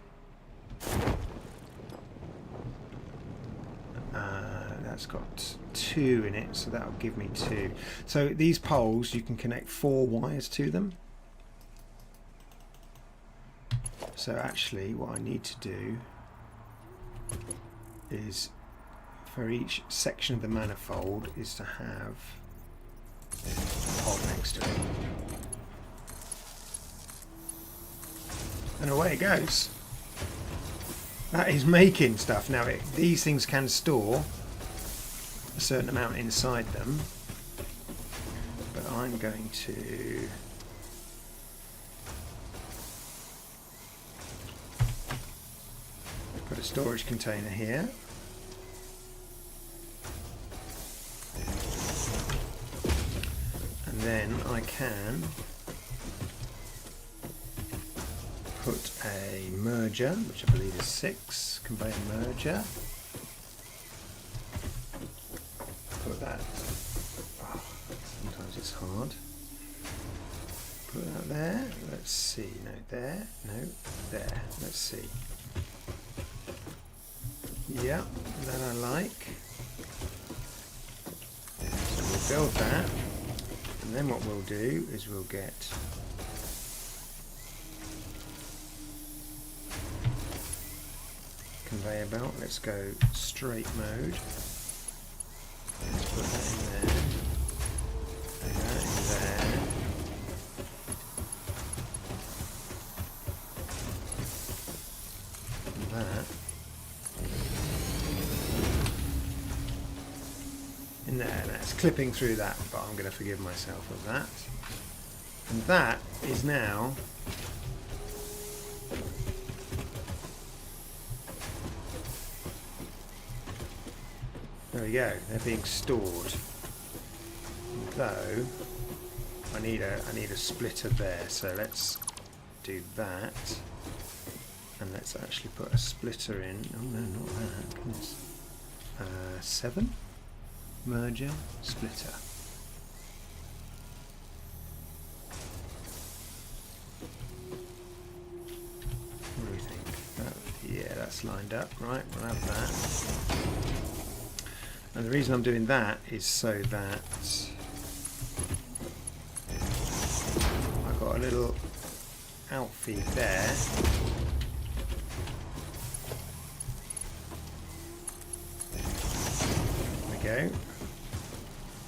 that's got 2 in it, so that'll give me 2. So these poles, you can connect 4 wires to them. So actually what I need to do is, for each section of the manifold, is to have a pole next to it. And away it goes. That is making stuff. Now these things can store a certain amount inside them, but I'm going to put a storage container here. And then I can put a merger, which I believe is 6, conveyor merger. Put that, oh, sometimes it's hard. Put that there, let's see, no there, no there, let's see. Yeah, that I like. So we'll build that, and then what we'll do is we'll get conveyor belt. Let's go straight mode. Let's put that in there, and that in there. And that in there. That's clipping through that, but I'm going to forgive myself of that. And that is now there we go, they're being stored. Though I need a splitter there, so let's do that. And let's actually put a splitter in. Oh no, not that. Goodness. 7 merger splitter. What do we think? Yeah, that's lined up. Right, we'll have that. And the reason I'm doing that is so that I've got a little outfeed there. There we go.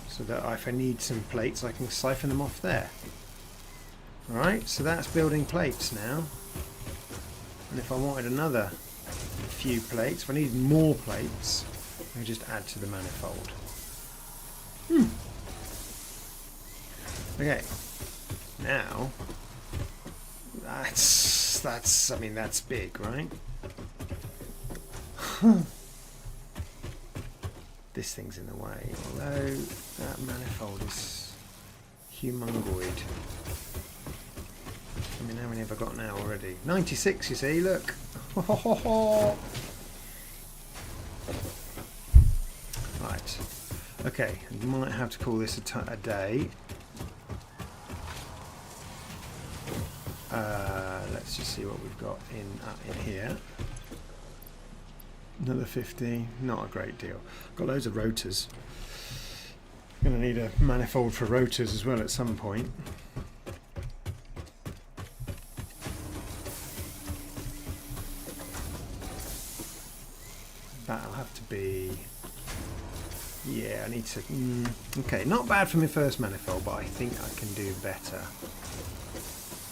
So that if I need some plates, I can siphon them off there. Alright, so that's building plates now. And if I wanted another few plates. If I need more plates, I just add to the manifold. Okay. Now, that's. I mean, that's big, right? This thing's in the way. Although that manifold is humongoid. I mean, how many have I got now already? 96, you see, look. Right. Okay, you might have to call this a day. Let's just see what we've got in here. Another 50, not a great deal. Got loads of rotors. Going to need a manifold for rotors as well at some point. That'll have to be... Yeah, I need to... okay, not bad for my first manifold, but I think I can do better.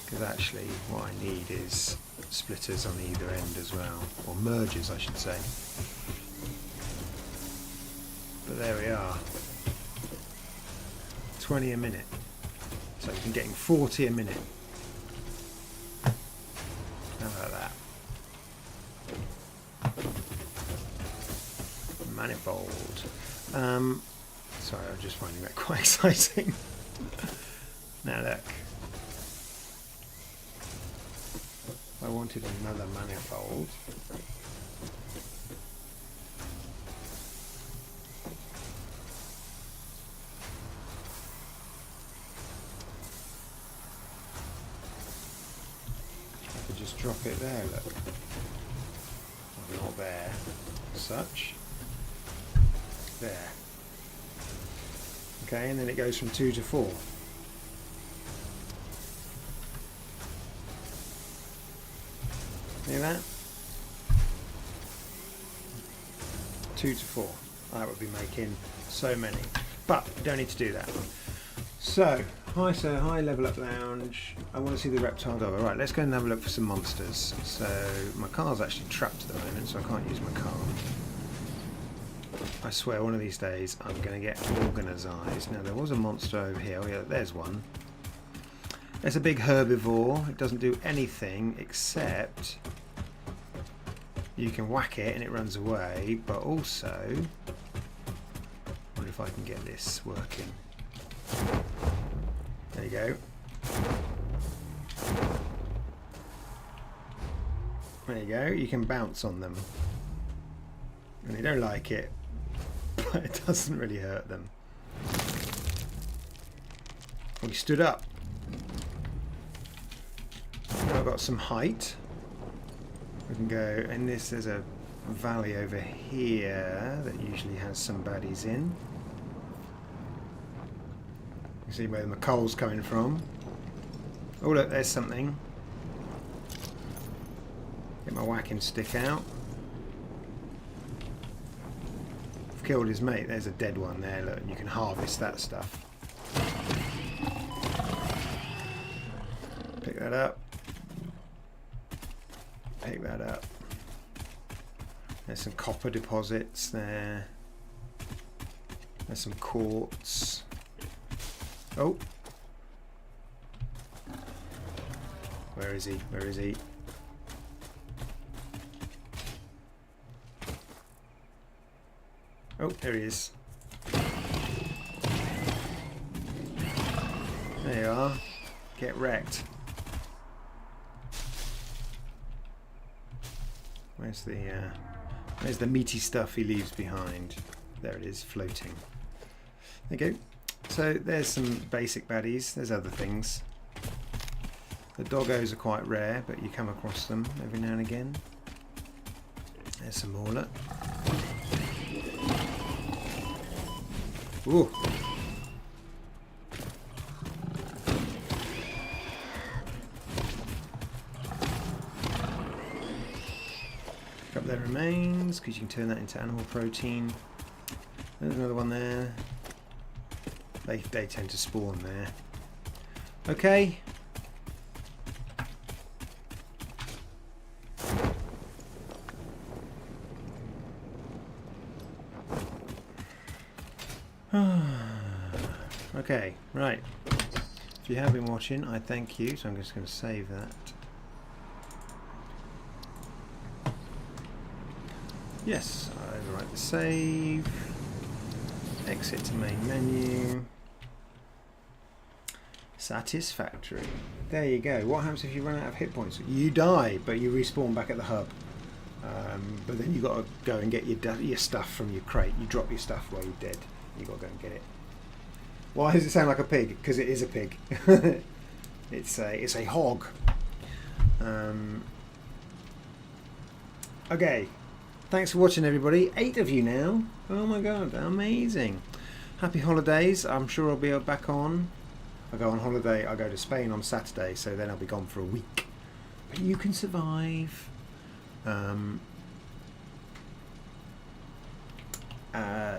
Because actually what I need is splitters on either end as well. Or mergers, I should say. But there we are. 20 a minute. So I'm getting 40 a minute. How about that? Manifold. Sorry, I'm just finding that quite exciting. Now look. I wanted another manifold. I could just drop it there, look. Well, not there, such. There. Okay, and then it goes from 2 to 4. See that? 2 to 4. I would be making so many. But you don't need to do that. So, hi sir, hi Level Up Lounge. I want to see the reptile dog. Alright, let's go and have a look for some monsters. So, my car's actually trapped at the moment, so I can't use my car. I swear one of these days I'm going to get organised. Now, there was a monster over here. Oh yeah, there's one. It's a big herbivore. It doesn't do anything except you can whack it and it runs away, but also I wonder if I can get this working. There you go. There you go. You can bounce on them. And they don't like it, but it doesn't really hurt them. We stood up. I've got some height. We can go, and there's a valley over here that usually has some baddies in. You see where the coal's coming from. Oh look, there's something. Get my whacking stick out. I've killed his mate. There's a dead one there. Look, you can harvest that stuff. Pick that up. Pick that up. There's some copper deposits there. There's some quartz. Oh. Where is he? Where is he? Oh, there he is. There you are. Get wrecked. Where's the meaty stuff he leaves behind? There it is, floating. There you go. So there's some basic baddies. There's other things. The doggos are quite rare, but you come across them every now and again. There's some more. Look. Ooh. Pick up their remains, because you can turn that into animal protein. There's another one there. They tend to spawn there. Okay. Okay, right. If you have been watching, I thank you. So I'm just going to save that. Yes, overwrite the save. Exit to main menu. Satisfactory. There you go. What happens if you run out of hit points? You die, but you respawn back at the hub. But then you got to go and get your stuff from your crate. You drop your stuff while you're dead. You got to go and get it. Why does it sound like a pig? Because it is a pig. It's a hog. Okay. Thanks for watching, everybody. 8 of you now. Oh my god, amazing. Happy holidays. I'm sure I'll be back on. I go on holiday. I go to Spain on Saturday, so then I'll be gone for a week. But you can survive.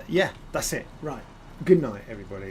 Yeah, that's it. Right. Good night, everybody.